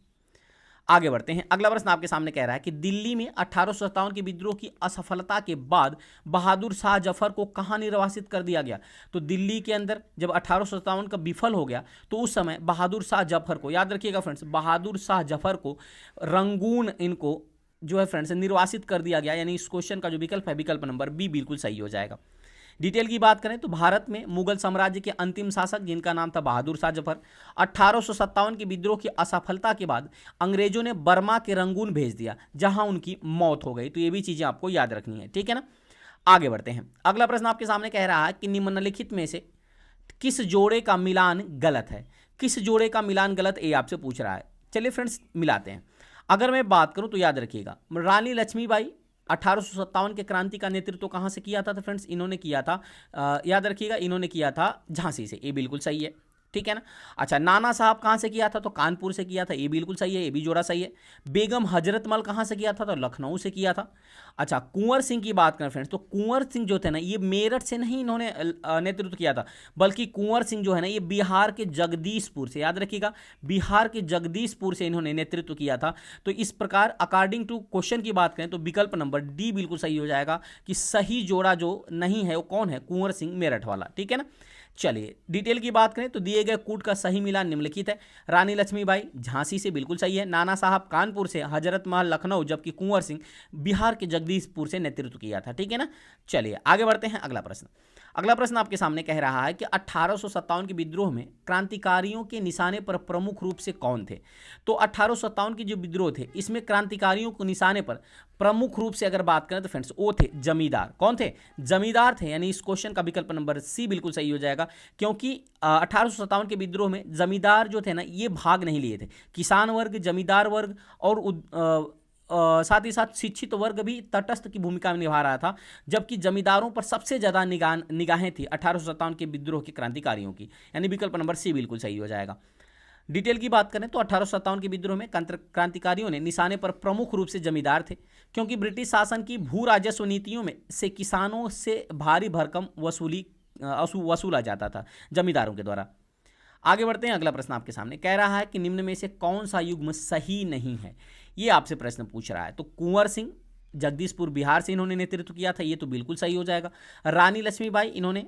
आगे बढ़ते हैं। अगला प्रश्न आपके सामने कह रहा है कि दिल्ली में 1857 के विद्रोह की असफलता के बाद बहादुर शाह जफर को कहां निर्वासित कर दिया गया। तो दिल्ली के अंदर जब 1857 का विफल हो गया तो उस समय बहादुर शाह जफर को, याद रखिएगा फ्रेंड्स, बहादुर शाह जफर को रंगून इनको जो है फ्रेंड्स निर्वासित कर दिया गया। यानी इस क्वेश्चन का जो विकल्प है, विकल्प नंबर बी बिल्कुल सही हो जाएगा। डिटेल की बात करें तो भारत में मुगल साम्राज्य के अंतिम शासक जिनका नाम था बहादुर शाह जफर, 1857 के विद्रोह की असफलता के बाद अंग्रेजों ने बर्मा के रंगून भेज दिया जहां उनकी मौत हो गई। तो ये भी चीजें आपको याद रखनी है। ठीक है ना। आगे बढ़ते हैं। अगला प्रश्न आपके सामने कह रहा है कि निम्नलिखित में से किस जोड़े का मिलान गलत है। किस जोड़े का मिलान गलत, ये आपसे पूछ रहा है। चलिए फ्रेंड्स मिलाते हैं। अगर मैं बात करूं तो याद रखिएगा, रानी लक्ष्मीबाई 1857 के क्रांति का नेतृत्व कहां से किया था। तो फ्रेंड्स इन्होंने किया था, याद रखिएगा, इन्होंने किया था झांसी से। ये बिल्कुल सही है। ठीक है ना। अच्छा, नाना साहब कहां से किया था। तो कानपुर से किया था। ये बिल्कुल सही है, ये भी जोड़ा सही है। बेगम हजरतमल कहां से किया था। तो लखनऊ से किया था। अच्छा, कुंवर सिंह की बात करें फ्रेंड्स तो कुंवर सिंह जो थे ना, ये मेरठ से नहीं इन्होंने नेतृत्व किया था, बल्कि कुंवर सिंह जो है ना ये बिहार के जगदीशपुर से, याद रखिएगा, बिहार के जगदीशपुर से इन्होंने नेतृत्व किया था। तो इस प्रकार अकॉर्डिंग टू क्वेश्चन की बात करें तो विकल्प नंबर डी बिल्कुल सही हो जाएगा कि सही जोड़ा जो नहीं है वो कौन है, कुंवर सिंह मेरठ वाला। ठीक है ना। चलिए डिटेल की बात करें तो दिए गए कूट का सही मिलान निम्नलिखित है। रानी लक्ष्मीबाई झांसी से बिल्कुल सही है, नाना साहब कानपुर से, हजरत महल लखनऊ, जबकि कुंवर सिंह बिहार के जगदीशपुर से नेतृत्व किया था। ठीक है ना। चलिए आगे बढ़ते हैं। अगला प्रश्न, अगला प्रश्न आपके सामने कह रहा है कि 1857 के विद्रोह में क्रांतिकारियों के निशाने पर प्रमुख रूप से कौन थे। तो 1857 के जो विद्रोह थे इसमें क्रांतिकारियों को निशाने पर प्रमुख रूप से अगर बात करें तो फ्रेंड्स वो थे जमींदार। कौन थे? जमींदार थे। यानी इस क्वेश्चन का विकल्प नंबर सी बिल्कुल सही हो जाएगा, क्योंकि 1857 के विद्रोह में जमींदार जो थे ना ये भाग नहीं लिए थे। किसान वर्ग, जमींदार वर्ग और साथ ही साथ शिक्षित वर्ग भी तटस्थ की भूमिका में निभा रहा था, जबकि जमींदारों पर सबसे ज़्यादा निगाहें थी 1857 के विद्रोह के क्रांतिकारियों की। यानी विकल्प नंबर सी बिल्कुल सही हो जाएगा। डिटेल की बात करें तो 1857 के विद्रोह में क्रांतिकारियों ने निशाने पर प्रमुख रूप से जमींदार थे, क्योंकि ब्रिटिश शासन की भू राजस्व नीतियों में से किसानों से भारी भरकम वसूला जाता था जमींदारों के द्वारा। आगे बढ़ते हैं। अगला प्रश्न आपके सामने कह रहा है कि निम्न में से कौन सा युग्म सही नहीं है, ये आपसे प्रश्न पूछ रहा है। तो कुंवर सिंह जगदीशपुर बिहार से इन्होंने नेतृत्व किया था, ये तो बिल्कुल सही हो जाएगा। रानी लक्ष्मीबाई इन्होंने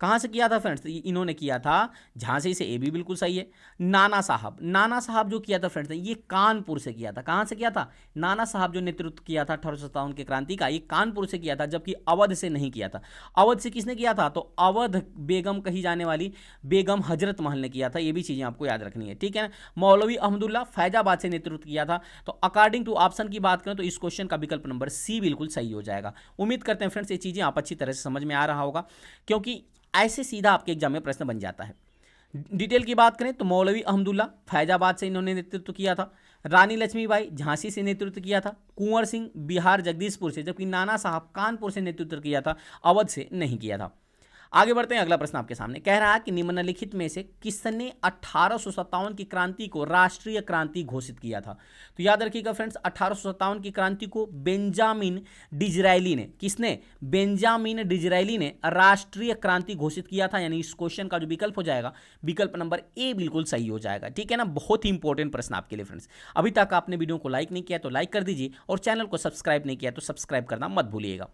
कहाँ से किया था फ्रेंड्स? इन्होंने किया था झांसी से, ये भी बिल्कुल सही है। नाना साहब जो किया था फ्रेंड्स ये कानपुर से किया था। कहाँ से किया था? नाना साहब जो नेतृत्व किया था 1857 के क्रांति का, ये कानपुर से किया था, जबकि अवध से नहीं किया था। अवध से किसने किया था? तो अवध बेगम कही जाने वाली बेगम हजरत महल ने किया था। ये भी चीज़ें आपको याद रखनी है। ठीक है ना। मौलवी अहमदुल्ला फैजाबाद से नेतृत्व किया था। तो अकॉर्डिंग टू ऑप्शन की बात करें तो इस क्वेश्चन का विकल्प नंबर सी बिल्कुल सही हो जाएगा। उम्मीद करते हैं फ्रेंड्स ये चीज़ें आप अच्छी तरह से समझ में आ रहा होगा, क्योंकि ऐसे सीधा आपके एग्जाम में प्रश्न बन जाता है। डिटेल की बात करें तो मौलवी अहमदुल्ला फैजाबाद से इन्होंने नेतृत्व किया था। रानी लक्ष्मीबाई झांसी से नेतृत्व किया था। कुंवर सिंह बिहार जगदीशपुर से, जबकि नाना साहब कानपुर से नेतृत्व किया था, अवध से नहीं किया था। आगे बढ़ते हैं। अगला प्रश्न आपके सामने कह रहा है कि निम्नलिखित में से किसने 1857 की क्रांति को राष्ट्रीय क्रांति घोषित किया था। तो याद रखिएगा फ्रेंड्स 1857 की क्रांति को बेंजामिन डिज़रायली ने, किसने? बेंजामिन डिज़रायली ने राष्ट्रीय क्रांति घोषित किया था। यानी इस क्वेश्चन का जो विकल्प हो जाएगा विकल्प नंबर ए बिल्कुल सही हो जाएगा। ठीक है ना। बहुत ही इंपॉर्टेंट प्रश्न आपके लिए फ्रेंड्स। अभी तक आपने वीडियो को लाइक नहीं किया तो लाइक कर दीजिए, और चैनल को सब्सक्राइब नहीं किया तो सब्सक्राइब करना मत भूलिएगा।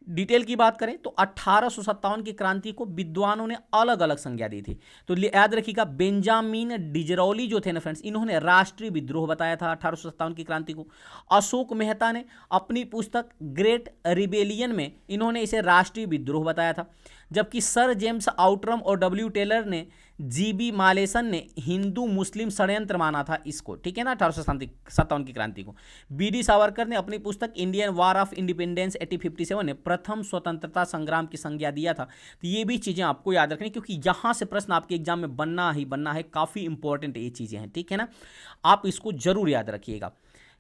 डिटेल की बात करें तो 1857 की क्रांति को विद्वानों ने अलग अलग संज्ञा दी थी। तो याद रखिएगा बेंजामिन डिज़रायली जो थे ना फ्रेंड्स, इन्होंने राष्ट्रीय विद्रोह बताया था 1857 की क्रांति को। अशोक मेहता ने अपनी पुस्तक ग्रेट रिबेलियन में इन्होंने इसे राष्ट्रीय विद्रोह बताया था, जबकि सर जेम्स आउटरम और डब्ल्यू टेलर ने, जीबी मालेसन ने हिंदू मुस्लिम षड्यंत्र माना था इसको। ठीक है ना। 1857 की क्रांति को बीडी सावरकर ने अपनी पुस्तक इंडियन वार ऑफ इंडिपेंडेंस 1857 में प्रथम स्वतंत्रता संग्राम की संज्ञा दिया था। तो ये भी चीज़ें आपको याद रखनी, क्योंकि यहाँ से प्रश्न आपके एग्जाम में बनना ही बनना है। काफ़ी इंपॉर्टेंट ये चीज़ें हैं। ठीक है ना। आप इसको जरूर याद रखिएगा।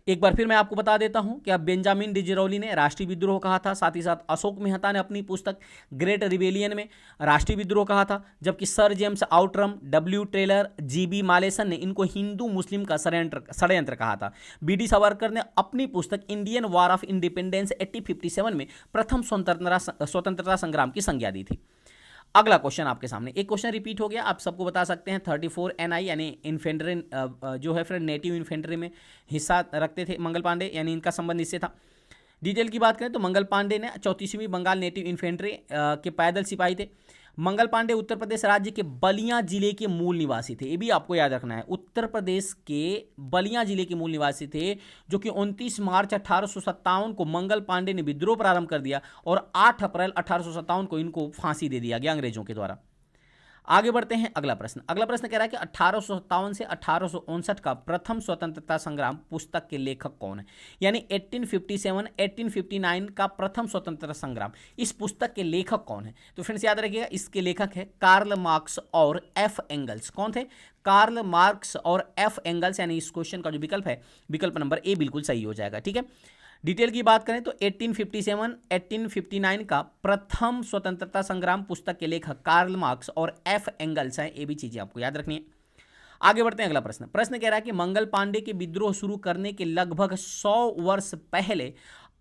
एक बार फिर मैं आपको बता देता हूं कि अब बेंजामिन डिज़रायली ने राष्ट्रीय विद्रोह कहा था, साथ ही साथ अशोक मेहता ने अपनी पुस्तक ग्रेट रिबेलियन में राष्ट्रीय विद्रोह कहा था, जबकि sir James Outram, W Taylor, GB Malleson ने इनको हिंदू मुस्लिम का षड्यंत्र कहा था। बीडी सावरकर ने अपनी पुस्तक इंडियन वार ऑफ इंडिपेंडेंस 1857 में प्रथम स्वतंत्रता संग्राम की संज्ञा दी थी। अगला क्वेश्चन आपके सामने, एक क्वेश्चन रिपीट हो गया, आप सबको बता सकते हैं। 34 NI यानी इन्फेंट्री जो है फ्रेंड नेटिव इन्फेंट्री में हिस्सा रखते थे मंगल पांडे, यानी इनका संबंध इससे था। डिटेल की बात करें तो मंगल पांडे ने 34वीं बंगाल नेटिव इन्फेंट्री के पैदल सिपाही थे। मंगल पांडे उत्तर प्रदेश राज्य के बलिया जिले के मूल निवासी थे। ये भी आपको याद रखना है, उत्तर प्रदेश के बलिया जिले के मूल निवासी थे, जो कि 29 मार्च 1857 को मंगल पांडे ने विद्रोह प्रारंभ कर दिया और 8 अप्रैल 1857 को इनको फांसी दे दिया गया अंग्रेजों के द्वारा। आगे बढ़ते हैं। अगला प्रश्न कह रहा है कि 1857 से 1859 का प्रथम स्वतंत्रता संग्राम पुस्तक के लेखक कौन है। यानी 1857 1859 का प्रथम स्वतंत्रता संग्राम, इस पुस्तक के लेखक कौन है। तो फ्रेंड्स याद रखिएगा इसके लेखक है कार्ल मार्क्स और एफ एंगल्स। कौन थे? कार्ल मार्क्स और एफ एंगल्स। यानी इस क्वेश्चन का जो विकल्प है विकल्प नंबर ए बिल्कुल सही हो जाएगा। ठीक है। डिटेल की बात करें तो 1857 1859 का प्रथम स्वतंत्रता संग्राम पुस्तक के लेखक कार्ल मार्क्स और एफ एंगल्स हैं। ये भी चीजें आपको याद रखनी है। आगे बढ़ते हैं। अगला प्रश्न कह रहा है कि मंगल पांडे के विद्रोह शुरू करने के लगभग 100 वर्ष पहले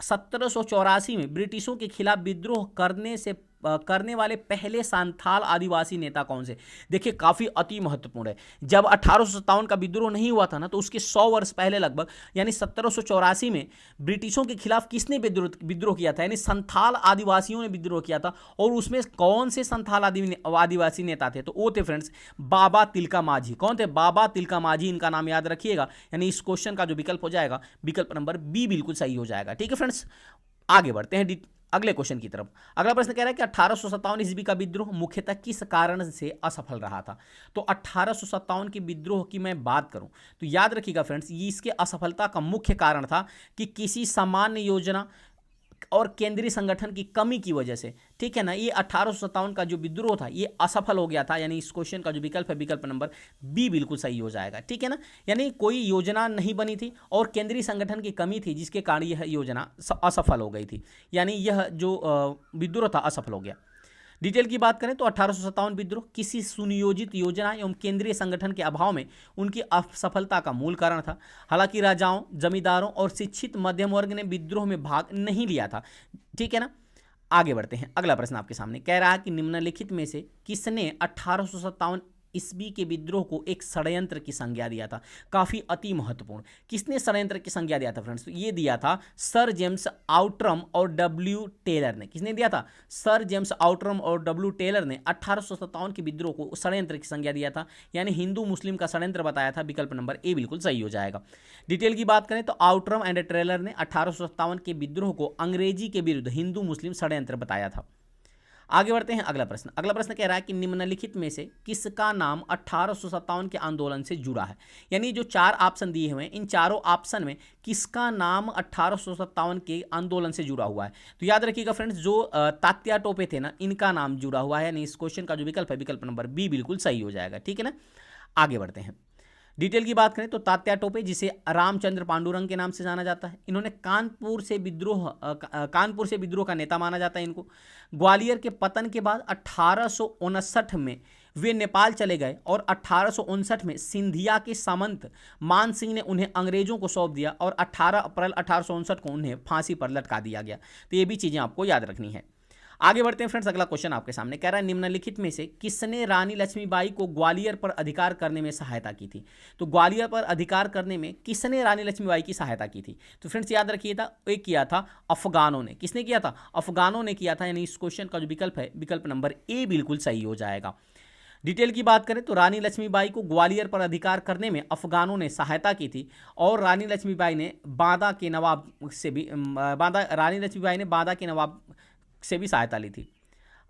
1784 में ब्रिटिशों के खिलाफ विद्रोह करने से करने वाले पहले संथाल आदिवासी नेता कौन से? देखिए काफी अति महत्वपूर्ण है। जब 1857 का विद्रोह नहीं हुआ था ना, तो उसके 100 वर्ष पहले लगभग यानी 1784 में ब्रिटिशों के खिलाफ किसने विद्रोह किया था? यानी संथाल आदिवासियों ने विद्रोह किया था। और उसमें कौन से संथाल आदिवासी नेता थे? तो वो थे फ्रेंड्स बाबा तिलका माझी। कौन थे? बाबा तिलका माझी, इनका नाम याद रखिएगा। यानी इस क्वेश्चन का जो विकल्प हो जाएगा, विकल्प नंबर बी बिल्कुल सही हो जाएगा। ठीक है फ्रेंड्स, आगे बढ़ते हैं अगले क्वेश्चन की तरफ। अगला प्रश्न कह रहा है कि 1857 ईस्वी का विद्रोह मुख्यतः किस कारण से असफल रहा था? तो 1857 के विद्रोह की मैं बात करूं तो याद रखिएगा फ्रेंड्स, ये इसके असफलता का मुख्य कारण था कि किसी सामान्य योजना और केंद्रीय संगठन की कमी की वजह से, ठीक है ना, ये 1857 का जो विद्रोह था ये असफल हो गया था। यानी इस क्वेश्चन का जो विकल्प है, विकल्प नंबर बी बिल्कुल सही हो जाएगा। ठीक है ना, यानी कोई योजना नहीं बनी थी और केंद्रीय संगठन की कमी थी, जिसके कारण यह योजना असफल हो गई थी। यानी यह जो विद्रोह था असफल हो गया। डिटेल की बात करें तो 1857 विद्रोह किसी सुनियोजित योजना एवं केंद्रीय संगठन के अभाव में उनकी असफलता का मूल कारण था। हालांकि राजाओं, जमींदारों और शिक्षित मध्यम वर्ग ने विद्रोह में भाग नहीं लिया था। ठीक है ना, आगे बढ़ते हैं। अगला प्रश्न आपके सामने कह रहा है कि निम्नलिखित में से किसने 1857 ईस्वी के विद्रोह को एक षड्यंत्र की संज्ञा दिया था? काफी अति महत्वपूर्ण। किसने षड्यंत्र की संज्ञा दिया था फ्रेंड्स? तो ये दिया था सर जेम्स आउटरम और डब्ल्यू टेलर ने। किसने दिया था? सर जेम्स आउटरम और डब्ल्यू टेलर ने 1857 के विद्रोह को षड्यंत्र की संज्ञा दिया था। यानी हिंदू मुस्लिम का षड्यंत्र बताया था। विकल्प नंबर ए बिल्कुल सही हो जाएगा। डिटेल की बात करें तो आउटरम एंड टेलर ने 1857 के विद्रोह को अंग्रेजी के विरुद्ध हिंदू मुस्लिम षड्यंत्र बताया था। आगे बढ़ते हैं। अगला प्रश्न कह रहा है कि निम्नलिखित में से किसका नाम 1857 के आंदोलन से जुड़ा है? यानी जो चार ऑप्शन दिए हुए हैं, इन चारों ऑप्शन में किसका नाम 1857 के आंदोलन से जुड़ा हुआ है? तो याद रखिएगा फ्रेंड्स, जो तात्या टोपे थे ना, इनका नाम जुड़ा हुआ है। यानी इस क्वेश्चन का जो विकल्प है, विकल्प नंबर बी बिल्कुल सही हो जाएगा। ठीक है ना, आगे बढ़ते हैं। डिटेल की बात करें तो तात्या टोपे, जिसे रामचंद्र पांडुरंग के नाम से जाना जाता है, इन्होंने कानपुर से विद्रोह का नेता माना जाता है इनको। ग्वालियर के पतन के बाद 1859 में वे नेपाल चले गए और 1859 में सिंधिया के सामंत मान सिंह ने उन्हें अंग्रेजों को सौंप दिया और 18 अप्रैल 1859 को उन्हें फांसी पर लटका दिया गया। तो ये भी चीज़ें आपको याद रखनी है। आगे बढ़ते हैं फ्रेंड्स। अगला क्वेश्चन आपके सामने कह रहा है निम्नलिखित में से किसने रानी लक्ष्मीबाई को ग्वालियर पर अधिकार करने में सहायता की थी? तो ग्वालियर पर अधिकार करने में किसने रानी लक्ष्मीबाई की सहायता की थी? तो फ्रेंड्स याद रखिएगा, एक किया था अफगानों ने। किसने किया था? अफगानों ने किया था। यानी इस क्वेश्चन का जो विकल्प है, विकल्प नंबर ए बिल्कुल सही हो जाएगा। डिटेल की बात करें तो रानी लक्ष्मीबाई को ग्वालियर पर अधिकार करने में अफगानों ने सहायता की थी और रानी लक्ष्मीबाई ने बांदा के नवाब से भी सहायता ली थी।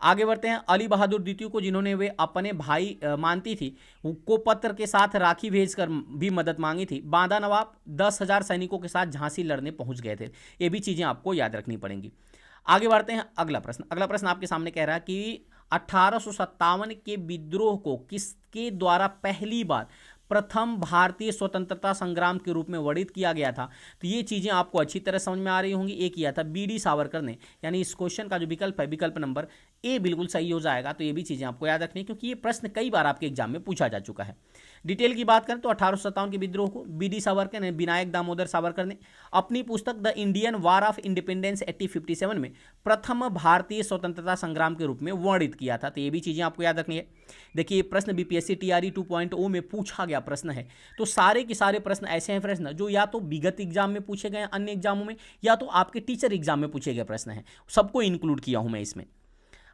आगे बढ़ते हैं। अली बहादुर द्वितीय को, जिन्होंने वे अपने भाई मानती थी, को पत्र के साथ राखी भेजकर भी मदद मांगी थी। बांदा नवाब 10,000 सैनिकों के साथ झांसी लड़ने पहुंच गए थे। ये भी चीज़ें आपको याद रखनी पड़ेंगी। आगे बढ़ते हैं। अगला प्रश्न आपके सामने कह रहा है कि 1857 के विद्रोह को किसके द्वारा पहली बार प्रथम भारतीय स्वतंत्रता संग्राम के रूप में वर्णित किया गया था? तो ये चीज़ें आपको अच्छी तरह समझ में आ रही होंगी। एक किया था बी डी सावरकर ने। यानी इस क्वेश्चन का जो विकल्प है, विकल्प नंबर ए बिल्कुल सही हो जाएगा। तो ये भी चीज़ें आपको याद रखनी है, क्योंकि ये प्रश्न कई बार आपके एग्जाम में पूछा जा चुका है। डिटेल की बात करें तो 1857 के विद्रोह को बी डी सावरकर ने, विनायक दामोदर सावरकर ने, अपनी पुस्तक the Indian war of independence 1857 में प्रथम भारतीय स्वतंत्रता संग्राम के रूप में वर्णित किया था। तो ये भी चीज़ें आपको याद रखनी है। देखिए, प्रश्न बीपीएससी टीआरई 2.0 में पूछा गया प्रश्न है। तो सारे के सारे प्रश्न ऐसे हैं प्रश्न जो या तो विगत एग्जाम में पूछे गए अन्य एग्जामों में, या तो आपके टीचर एग्जाम में पूछे गए प्रश्न हैं। सबको इंक्लूड किया हूं मैं इसमें।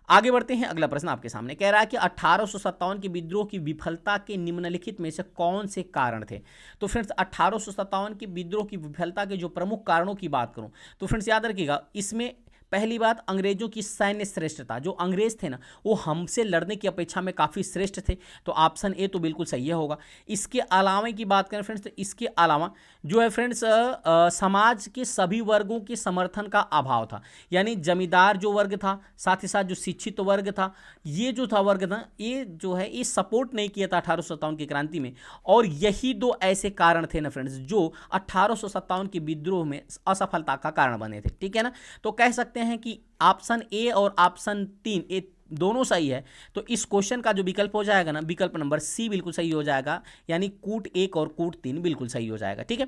आगे बढ़ते हैं। अगला प्रश्न आपके सामने कह रहा है कि 1857 के विद्रोह की विफलता के निम्नलिखित में से कौन से कारण थे? तो फ्रेंड्स 1857 के विद्रोह की विफलता के जो प्रमुख कारणों की बात करूं तो फ्रेंड्स याद रखिएगा, इसमें पहली बात अंग्रेजों की सैन्य श्रेष्ठता। जो अंग्रेज थे ना, वो हमसे लड़ने की अपेक्षा में काफ़ी श्रेष्ठ थे। तो ऑप्शन ए तो बिल्कुल सही होगा। इसके अलावा की बात करें फ्रेंड्स, तो इसके अलावा जो है फ्रेंड्स समाज के सभी वर्गों के समर्थन का अभाव था। यानी जमींदार जो वर्ग था, साथ ही साथ जो शिक्षित वर्ग था, ये जो था वर्ग था, ये जो है ये सपोर्ट नहीं किया था 1857 की क्रांति में। और यही दो ऐसे कारण थे ना फ्रेंड्स, जो 1857 के विद्रोह में असफलता का कारण बने थे। ठीक है ना, तो कह सकते हैं कि ऑप्शन ए और ऑप्शन 3 ए दोनों सही है। तो इस क्वेश्चन का जो विकल्प हो जाएगा ना, विकल्प नंबर सी बिल्कुल सही हो जाएगा। यानी कूट 1 और कूट 3 बिल्कुल सही हो जाएगा। ठीक है,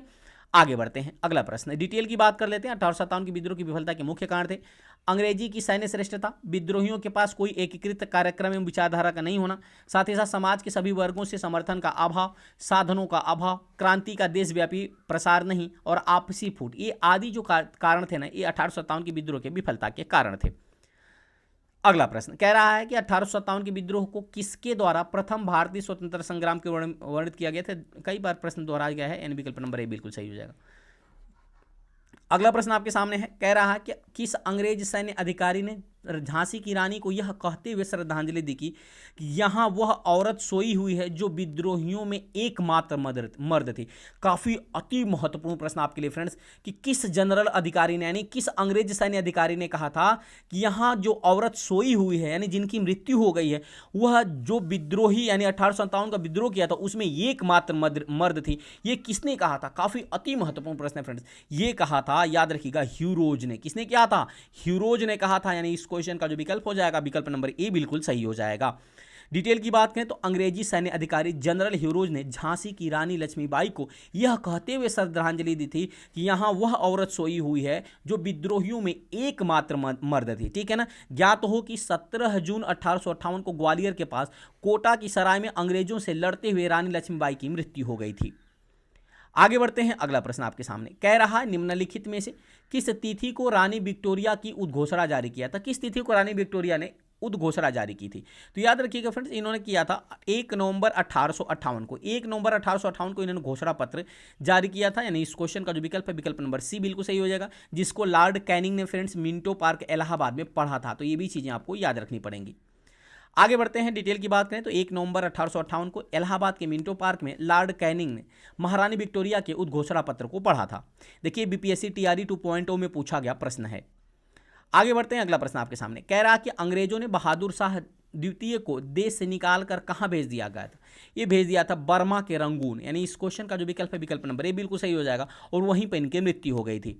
आगे बढ़ते हैं, अगला प्रश्न डिटेल की बात कर लेते हैं। 1857 की विद्रोह की विफलता के मुख्य कारण थे अंग्रेजी की सैन्य श्रेष्ठता, विद्रोहियों के पास कोई एकीकृत कार्यक्रम एवं विचारधारा का नहीं होना, साथ ही साथ समाज के सभी वर्गों से समर्थन का अभाव, साधनों का अभाव, क्रांति का देशव्यापी प्रसार नहीं और आपसी फूट, ये आदि जो कारण थे ना, ये 1857 की विद्रोह के विफलता के कारण थे। अगला प्रश्न कह रहा है कि 1857 के विद्रोह को किसके द्वारा प्रथम भारतीय स्वतंत्रता संग्राम के वर्णित किया गया था। कई बार प्रश्न दोहराया गया है, यानी विकल्प नंबर ए बिल्कुल सही हो जाएगा। अगला प्रश्न आपके सामने है, कह रहा है कि किस अंग्रेज सैन्य अधिकारी ने झांसी की रानी को यह कहते हुए श्रद्धांजलि दी कि यहां वह औरत सोई हुई है जो विद्रोहियों में एकमात्र मर्द थी। काफी अति महत्वपूर्ण प्रश्न आपके लिए फ्रेंड्स, कि किस जनरल अधिकारी ने, यानी किस अंग्रेज सैन्य अधिकारी ने कहा था कि यहां जो औरत सोई हुई है, यानी जिनकी मृत्यु हो गई है, वह जो विद्रोही यानी 1857 का विद्रोह किया था उसमें एकमात्र मर्द थी। ये किसने कहा था? काफी अति महत्वपूर्ण प्रश्न है फ्रेंड्स। ये कहा था, याद रखिएगा, ह्यूरोज ने। किसने किया था? ह्यूरोज ने कहा था। यानी क्वेश्चन का जो विकल्प हो जाएगा, विकल्प नंबर ए बिल्कुल सही हो जाएगा। डिटेल की बात करें तो अंग्रेजी सैन्य अधिकारी जनरल ह्यूरोज ने झांसी की रानी लक्ष्मीबाई को यह कहते हुए श्रद्धांजलि दी थी कि यहां वह औरत सोई हुई है जो विद्रोहियों में एकमात्र मर्द थी। ठीक है ना। ज्ञात हो कि 17 जून 1858 को ग्वालियर के पास कोटा की सराय में अंग्रेजों से लड़ते हुए रानी लक्ष्मीबाई की मृत्यु हो गई थी। आगे बढ़ते हैं, अगला प्रश्न आपके सामने कह रहा है, निम्नलिखित में से किस तिथि को रानी विक्टोरिया की उद्घोषणा जारी किया था? किस तिथि को रानी विक्टोरिया ने उद्घोषणा जारी की थी? तो याद रखिएगा फ्रेंड्स, इन्होंने किया था 1 नवंबर 1858 को। 1 नवंबर 1858 को इन्होंने घोषणा पत्र जारी किया था। यानी इस क्वेश्चन का जो विकल्प है, विकल्प नंबर सी बिल्कुल सही हो जाएगा, जिसको लॉर्ड कैनिंग ने फ्रेंड्स मिंटो पार्क इलाहाबाद में पढ़ा था। तो ये भी चीजें आपको याद रखनी पड़ेंगी। आगे बढ़ते हैं, डिटेल की बात करें तो 1 नवंबर 1858 को इलाहाबाद के मिंटो पार्क में लॉर्ड कैनिंग ने महारानी विक्टोरिया के उद्घोषणा पत्र को पढ़ा था। देखिए, बीपीएससी टीआरई 2.0 में पूछा गया प्रश्न है। आगे बढ़ते हैं, अगला प्रश्न आपके सामने कह रहा कि अंग्रेजों ने बहादुर शाह द्वितीय को देश से निकाल कर कहां भेज दिया गया था? ये भेज दिया था बर्मा के रंगून। यानी इस क्वेश्चन का जो विकल्प है, विकल्प नंबर ए बिल्कुल सही हो जाएगा, और वहीं पर इनकी मृत्यु हो गई थी।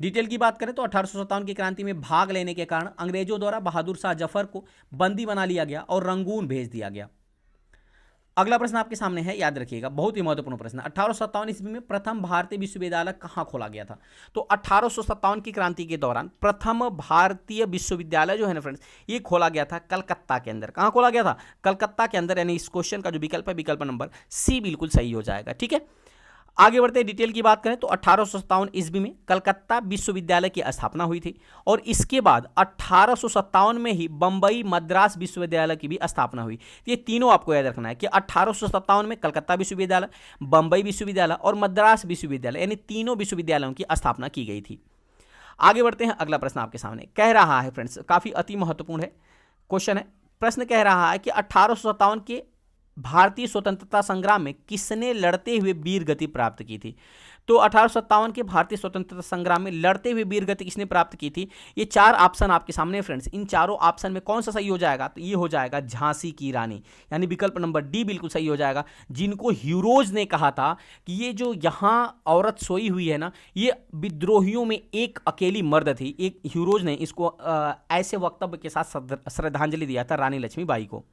डिटेल की बात करें तो 1857 की क्रांति में भाग लेने के कारण अंग्रेजों द्वारा बहादुर शाह जफर को बंदी बना लिया गया और रंगून भेज दिया गया। अगला प्रश्न आपके सामने है, याद रखिएगा, बहुत ही महत्वपूर्ण प्रश्न। 1857 ईस्वी में प्रथम भारतीय विश्वविद्यालय कहां खोला गया था? तो 1857 की क्रांति के दौरान प्रथम भारतीय विश्वविद्यालय जो है ना फ्रेंड्स, ये खोला गया था कलकत्ता के अंदर। कहां खोला गया था? कलकत्ता के अंदर। यानी इस क्वेश्चन का जो विकल्प है, विकल्प नंबर सी बिल्कुल सही हो जाएगा। ठीक है। आगे बढ़ते हैं, डिटेल की बात करें तो 1857 ईस्वी में कलकत्ता विश्वविद्यालय की स्थापना हुई थी, और इसके बाद 1857 में ही बंबई मद्रास विश्वविद्यालय की भी स्थापना हुई। ये तीनों आपको याद रखना है कि 1857 में कलकत्ता विश्वविद्यालय, बंबई विश्वविद्यालय और मद्रास विश्वविद्यालय, यानी तीनों विश्वविद्यालयों की स्थापना की गई थी। आगे बढ़ते हैं, अगला प्रश्न आपके सामने कह रहा है फ्रेंड्स, काफी अति महत्वपूर्ण है क्वेश्चन है। प्रश्न कह रहा है कि 1857 के भारतीय स्वतंत्रता संग्राम में किसने लड़ते हुए वीर गति प्राप्त की थी? तो 1857 के भारतीय स्वतंत्रता संग्राम में लड़ते हुए वीर गति किसने प्राप्त की थी? ये 4 ऑप्शन आपके सामने फ्रेंड्स। इन चारों ऑप्शन में कौन सा सही हो जाएगा? तो ये हो जाएगा झांसी की रानी, यानी विकल्प नंबर डी बिल्कुल सही हो जाएगा, जिनको ह्यूरोज ने कहा था कि ये जो यहाँ औरत सोई हुई है ना, ये विद्रोहियों में एक अकेली मर्द थी। एक ह्यूरोज ने इसको ऐसे वक्तव्य के साथ श्रद्धांजलि दिया था रानी लक्ष्मीबाई को।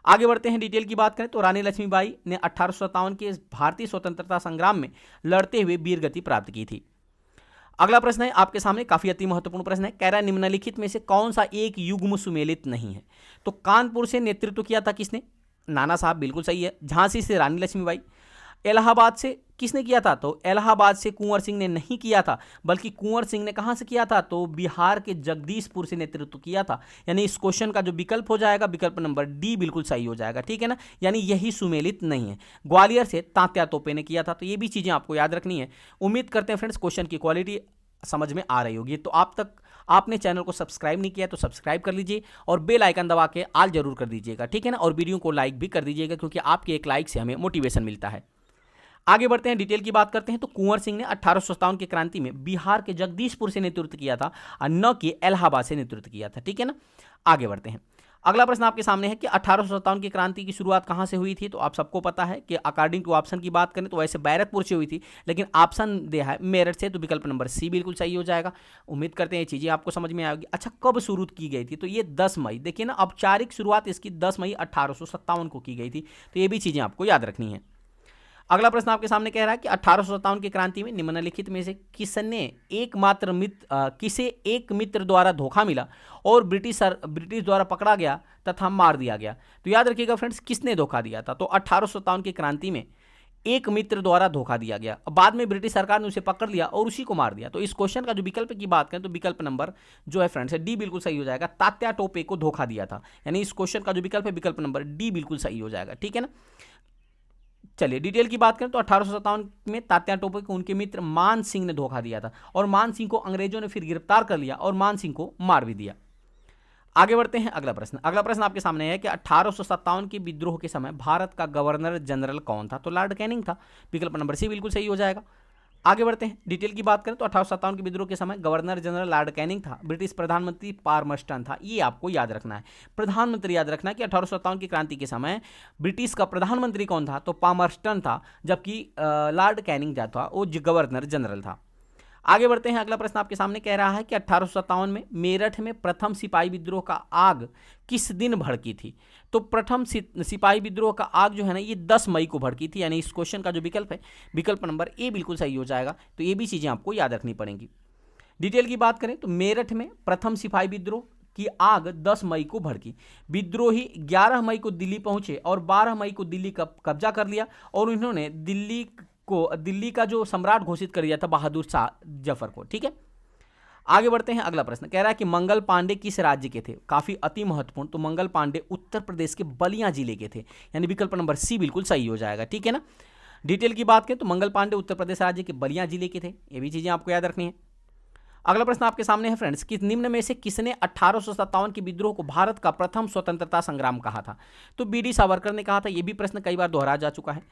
आगे बढ़ते हैं, डिटेल की बात करें तो रानी लक्ष्मीबाई ने 1857 के भारतीय स्वतंत्रता संग्राम में लड़ते हुए वीर गति प्राप्त की थी। अगला प्रश्न है आपके सामने, काफी अति महत्वपूर्ण प्रश्न है। कह रहा है, निम्नलिखित में से कौन सा एक युग्म सुमेलित नहीं है? तो कानपुर से नेतृत्व किया था किसने? नाना साहब, बिल्कुल सही है। झांसी से रानी लक्ष्मीबाई। इलाहाबाद से किसने किया था? तो इलाहाबाद से कुंवर सिंह ने नहीं किया था, बल्कि कुंवर सिंह ने कहां से किया था? तो बिहार के जगदीशपुर से नेतृत्व किया था। यानी इस क्वेश्चन का जो विकल्प हो जाएगा, विकल्प नंबर डी बिल्कुल सही हो जाएगा। ठीक है ना। यानी यही सुमेलित नहीं है। ग्वालियर से तात्या तोपे ने किया था। तो ये भी चीजें आपको याद रखनी है। उम्मीद करते हैं फ्रेंड्स क्वेश्चन की क्वालिटी समझ में आ रही होगी। तो आपने चैनल को सब्सक्राइब नहीं किया तो सब्सक्राइब कर लीजिए, और बेल आइकन दबा के ऑल जरूर कर दीजिएगा। ठीक है ना। और वीडियो को लाइक भी कर दीजिएगा, क्योंकि आपके एक लाइक से हमें मोटिवेशन मिलता है। आगे बढ़ते हैं, डिटेल की बात करते हैं तो कुंवर सिंह ने 1857 की क्रांति में बिहार के जगदीशपुर से नेतृत्व किया था, और न कि इलाहाबाद से नेतृत्व किया था। ठीक है ना। आगे बढ़ते हैं, अगला प्रश्न आपके सामने है कि 1857 की क्रांति की शुरुआत कहां से हुई थी? तो आप सबको पता है कि अकॉर्डिंग टू ऑप्शन की बात करें तो वैसे बैरकपुर से हुई थी, लेकिन ऑप्शन दिया है मेरठ से, तो विकल्प नंबर सी बिल्कुल सही हो जाएगा। उम्मीद करते हैं ये चीजें आपको समझ में आएगी। अच्छा, कब शुरू की गई थी? तो ये 10 मई, देखिए ना, औपचारिक शुरुआत इसकी 10 मई 1857 को की गई थी। तो ये भी चीजें आपको याद रखनी है। अगला प्रश्न आपके सामने कह रहा है कि 1857 की क्रांति में निम्नलिखित में से किसने किसे एक मित्र द्वारा धोखा मिला और ब्रिटिश द्वारा पकड़ा गया तथा मार दिया गया। तो याद रखिएगा फ्रेंड्स, किसने धोखा दिया था? तो 1857 की क्रांति में एक मित्र द्वारा धोखा दिया गया, बाद में ब्रिटिश सरकार ने उसे पकड़ लिया और उसी को मार दिया। तो इस क्वेश्चन का जो विकल्प की बात करें तो विकल्प नंबर जो है फ्रेंड्स डी बिल्कुल सही हो जाएगा। तात्या टोपे को धोखा दिया था, यानी इस क्वेश्चन का जो विकल्प है विकल्प नंबर डी बिल्कुल सही हो जाएगा। ठीक है ना। चलिए डिटेल की बात करें तो 1857 में तात्या टोपे को उनके मित्र मान सिंह ने धोखा दिया था और मान सिंह को अंग्रेजों ने फिर गिरफ्तार कर लिया और मान सिंह को मार भी दिया। आगे बढ़ते हैं अगला प्रश्न। अगला प्रश्न आपके सामने है कि 1857 के विद्रोह के समय भारत का गवर्नर जनरल कौन था? तो लॉर्ड कैनिंग था। विकल्प नंबर सी बिल्कुल सही हो जाएगा। आगे बढ़ते हैं, डिटेल की बात करें तो 1857 के विद्रोह के समय गवर्नर जनरल लॉर्ड कैनिंग था। ब्रिटिश प्रधानमंत्री पामर्स्टन था। ये आपको याद रखना है, प्रधानमंत्री याद रखना है कि 1857 की क्रांति के समय ब्रिटिश का प्रधानमंत्री कौन था? तो पामर्स्टन था, जबकि लॉर्ड कैनिंग जो था वो गवर्नर जनरल था। आगे बढ़ते हैं, अगला प्रश्न आपके सामने कह रहा है कि 1857 में मेरठ में प्रथम सिपाही विद्रोह का आग किस दिन भड़की थी? तो प्रथम सिपाही विद्रोह का आग जो है ना ये 10 मई को भड़की थी, यानी इस क्वेश्चन का जो विकल्प है विकल्प नंबर ए बिल्कुल सही हो जाएगा। तो ये भी चीज़ें आपको याद रखनी पड़ेंगी। डिटेल की बात करें तो मेरठ में प्रथम सिपाही विद्रोह की आग 10 मई को भड़की। विद्रोही 11 मई को दिल्ली पहुंचे और 12 मई को दिल्ली का कब्जा कर लिया और उन्होंने दिल्ली का जो सम्राट घोषित कर दिया था बहादुर शाह जफर को। ठीक है, आगे बढ़ते हैं। अगला प्रश्न कह रहा है कि मंगल पांडे किस राज्य के थे? काफी अति महत्वपूर्ण। तो मंगल पांडे उत्तर प्रदेश के बलिया जिले के थे, यानी विकल्प नंबर सी बिल्कुल सही हो जाएगा। ठीक है ना। डिटेल की बात करें तो मंगल पांडे उत्तर प्रदेश राज्य के बलिया जिले के थे। ये भी चीजें आपको याद रखनी है। अगला प्रश्न आपके सामने है फ्रेंड्स कि निम्न में से किसने 1857 के विद्रोह को भारत का प्रथम स्वतंत्रता संग्राम कहा था? तो बी.डी. सावरकर ने कहा था। यह भी प्रश्न कई बार दोहराया जा चुका है।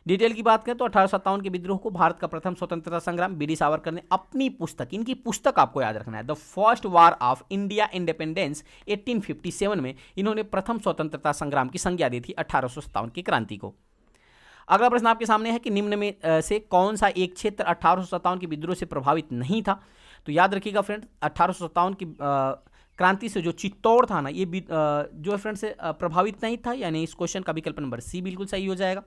डिटेल की बात करें तो 1857 के विद्रोह को भारत का प्रथम स्वतंत्रता संग्राम बी.डी. सावरकर ने अपनी पुस्तक, इनकी पुस्तक आपको याद रखना है, the first war of India independence 1857 में इन्होंने प्रथम स्वतंत्रता संग्राम की संज्ञा दी थी 1857 की क्रांति को। अगला प्रश्न आपके सामने है कि निम्न में से कौन सा एक क्षेत्र 1857 के विद्रोह से प्रभावित नहीं था? तो याद रखिएगा फ्रेंड्स, 1857 की क्रांति से जो चित्तौड़ था ना ये जो है फ्रेंड्स प्रभावित नहीं था, यानी इस क्वेश्चन का विकल्प नंबर सी बिल्कुल सही हो जाएगा।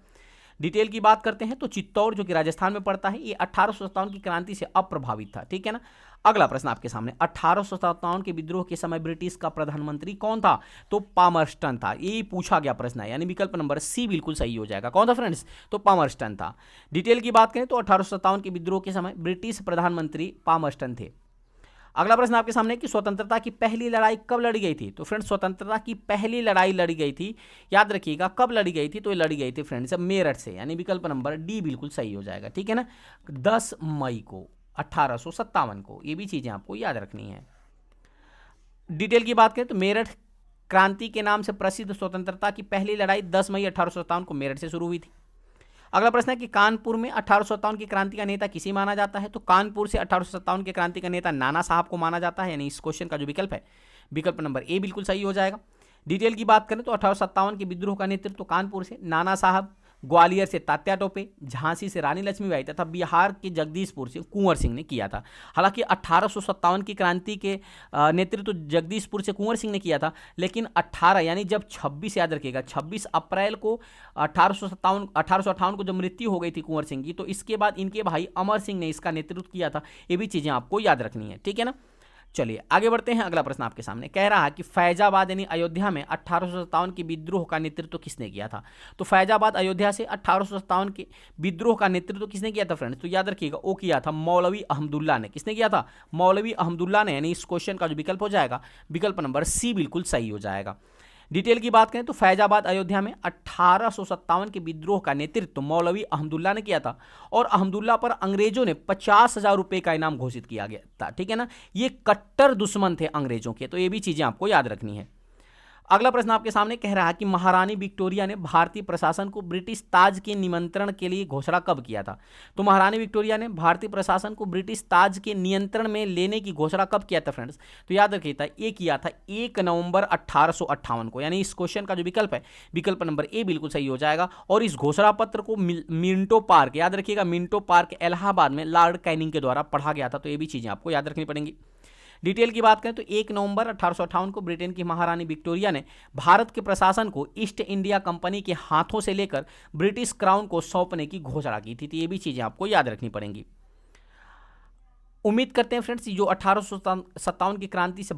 डिटेल की बात करते हैं तो चित्तौड़ जो कि राजस्थान में पड़ता है ये 1857 की क्रांति से अप्रभावित था। ठीक है ना। अगला प्रश्न आपके सामने, 1857 के विद्रोह के समय ब्रिटिश का प्रधानमंत्री कौन था? तो पामर्स्टन था। ये पूछा गया प्रश्न है, यानी विकल्प नंबर सी बिल्कुल सही हो जाएगा। कौन था फ्रेंड्स? तो पामर्स्टन था। डिटेल की बात करें तो 1857 के विद्रोह के समय ब्रिटिश प्रधानमंत्री पामर्स्टन थे। अगला प्रश्न आपके सामने कि स्वतंत्रता की पहली लड़ाई कब लड़ी गई थी? तो फ्रेंड्स स्वतंत्रता की पहली लड़ाई लड़ी गई थी, याद रखिएगा कब लड़ी गई थी? तो ये लड़ी गई थी फ्रेंड्स मेरठ से, यानी विकल्प नंबर डी बिल्कुल सही हो जाएगा। ठीक है ना, 10 मई को 1857 को। ये भी चीजें आपको याद रखनी है। डिटेल की बात करें तो मेरठ क्रांति के नाम से प्रसिद्ध स्वतंत्रता की पहली लड़ाई 10 मई 1857 को मेरठ से शुरू हुई थी। अगला प्रश्न है कि कानपुर में 1857 की क्रांति का नेता किसे माना जाता है? तो कानपुर से 1857 के क्रांति का नेता नाना साहब को माना जाता है, यानी इस क्वेश्चन का जो विकल्प है विकल्प नंबर ए बिल्कुल सही हो जाएगा। डिटेल की बात करें तो 1857 के विद्रोह का नेतृत्व तो कानपुर से नाना साहब, ग्वालियर से तात्या टोपे, झांसी से रानी लक्ष्मीबाई तथा बिहार के जगदीशपुर से कुंवर सिंह ने किया था। हालांकि 1857 की क्रांति के नेतृत्व जगदीशपुर से कुंवर सिंह ने किया था, लेकिन 18 यानी जब 26 याद रखिएगा 26 अप्रैल को 1858 को जब मृत्यु हो गई थी कुंवर सिंह की, तो इसके बाद इनके भाई अमर सिंह ने इसका नेतृत्व किया था। ये भी चीज़ें आपको याद रखनी है। ठीक है ना। चलिए आगे बढ़ते हैं। अगला प्रश्न आपके सामने कह रहा है कि फैजाबाद यानी अयोध्या में 1857 के विद्रोह का नेतृत्व किसने किया था? तो फैजाबाद अयोध्या से 1857 के विद्रोह का नेतृत्व किसने किया था फ्रेंड्स? तो याद रखिएगा वो किया था मौलवी अहमदुल्ला ने। किसने किया था? मौलवी अहमदुल्ला ने, यानी इस क्वेश्चन का जो विकल्प हो जाएगा विकल्प नंबर सी बिल्कुल सही हो जाएगा। डिटेल की बात करें तो फैजाबाद अयोध्या में 1857 के विद्रोह का नेतृत्व मौलवी अहमदुल्ला ने किया था और अहमदुल्ला पर अंग्रेजों ने 50,000 रुपए का इनाम घोषित किया गया था। ठीक है ना, ये कट्टर दुश्मन थे अंग्रेजों के, तो ये भी चीजें आपको याद रखनी है। अगला प्रश्न आपके सामने कह रहा है कि महारानी विक्टोरिया ने भारतीय प्रशासन को ब्रिटिश ताज के निमंत्रण के लिए घोषणा कब किया था? तो महारानी विक्टोरिया ने भारतीय प्रशासन को ब्रिटिश ताज के नियंत्रण में लेने की घोषणा कब किया था फ्रेंड्स? तो याद रखिए ये किया था 1 नवंबर 1858 को, यानी इस क्वेश्चन का जो विकल्प है विकल्प नंबर ए बिल्कुल सही हो जाएगा। और इस घोषणा पत्र को मिंटो पार्क, याद रखिएगा मिंटो पार्क इलाहाबाद में लॉर्ड कैनिंग के द्वारा पढ़ा गया था। तो ये भी चीजें आपको याद रखनी पड़ेंगी। डिटेल की बात करें तो 1 नवंबर 1858 को ब्रिटेन की महारानी विक्टोरिया ने भारत के प्रशासन को ईस्ट इंडिया कंपनी के हाथों से लेकर ब्रिटिश क्राउन को सौंपने की घोषणा की थी। तो ये भी चीजें आपको याद रखनी पड़ेंगी। उम्मीद करते हैं फ्रेंड्स जो 1857 की क्रांति से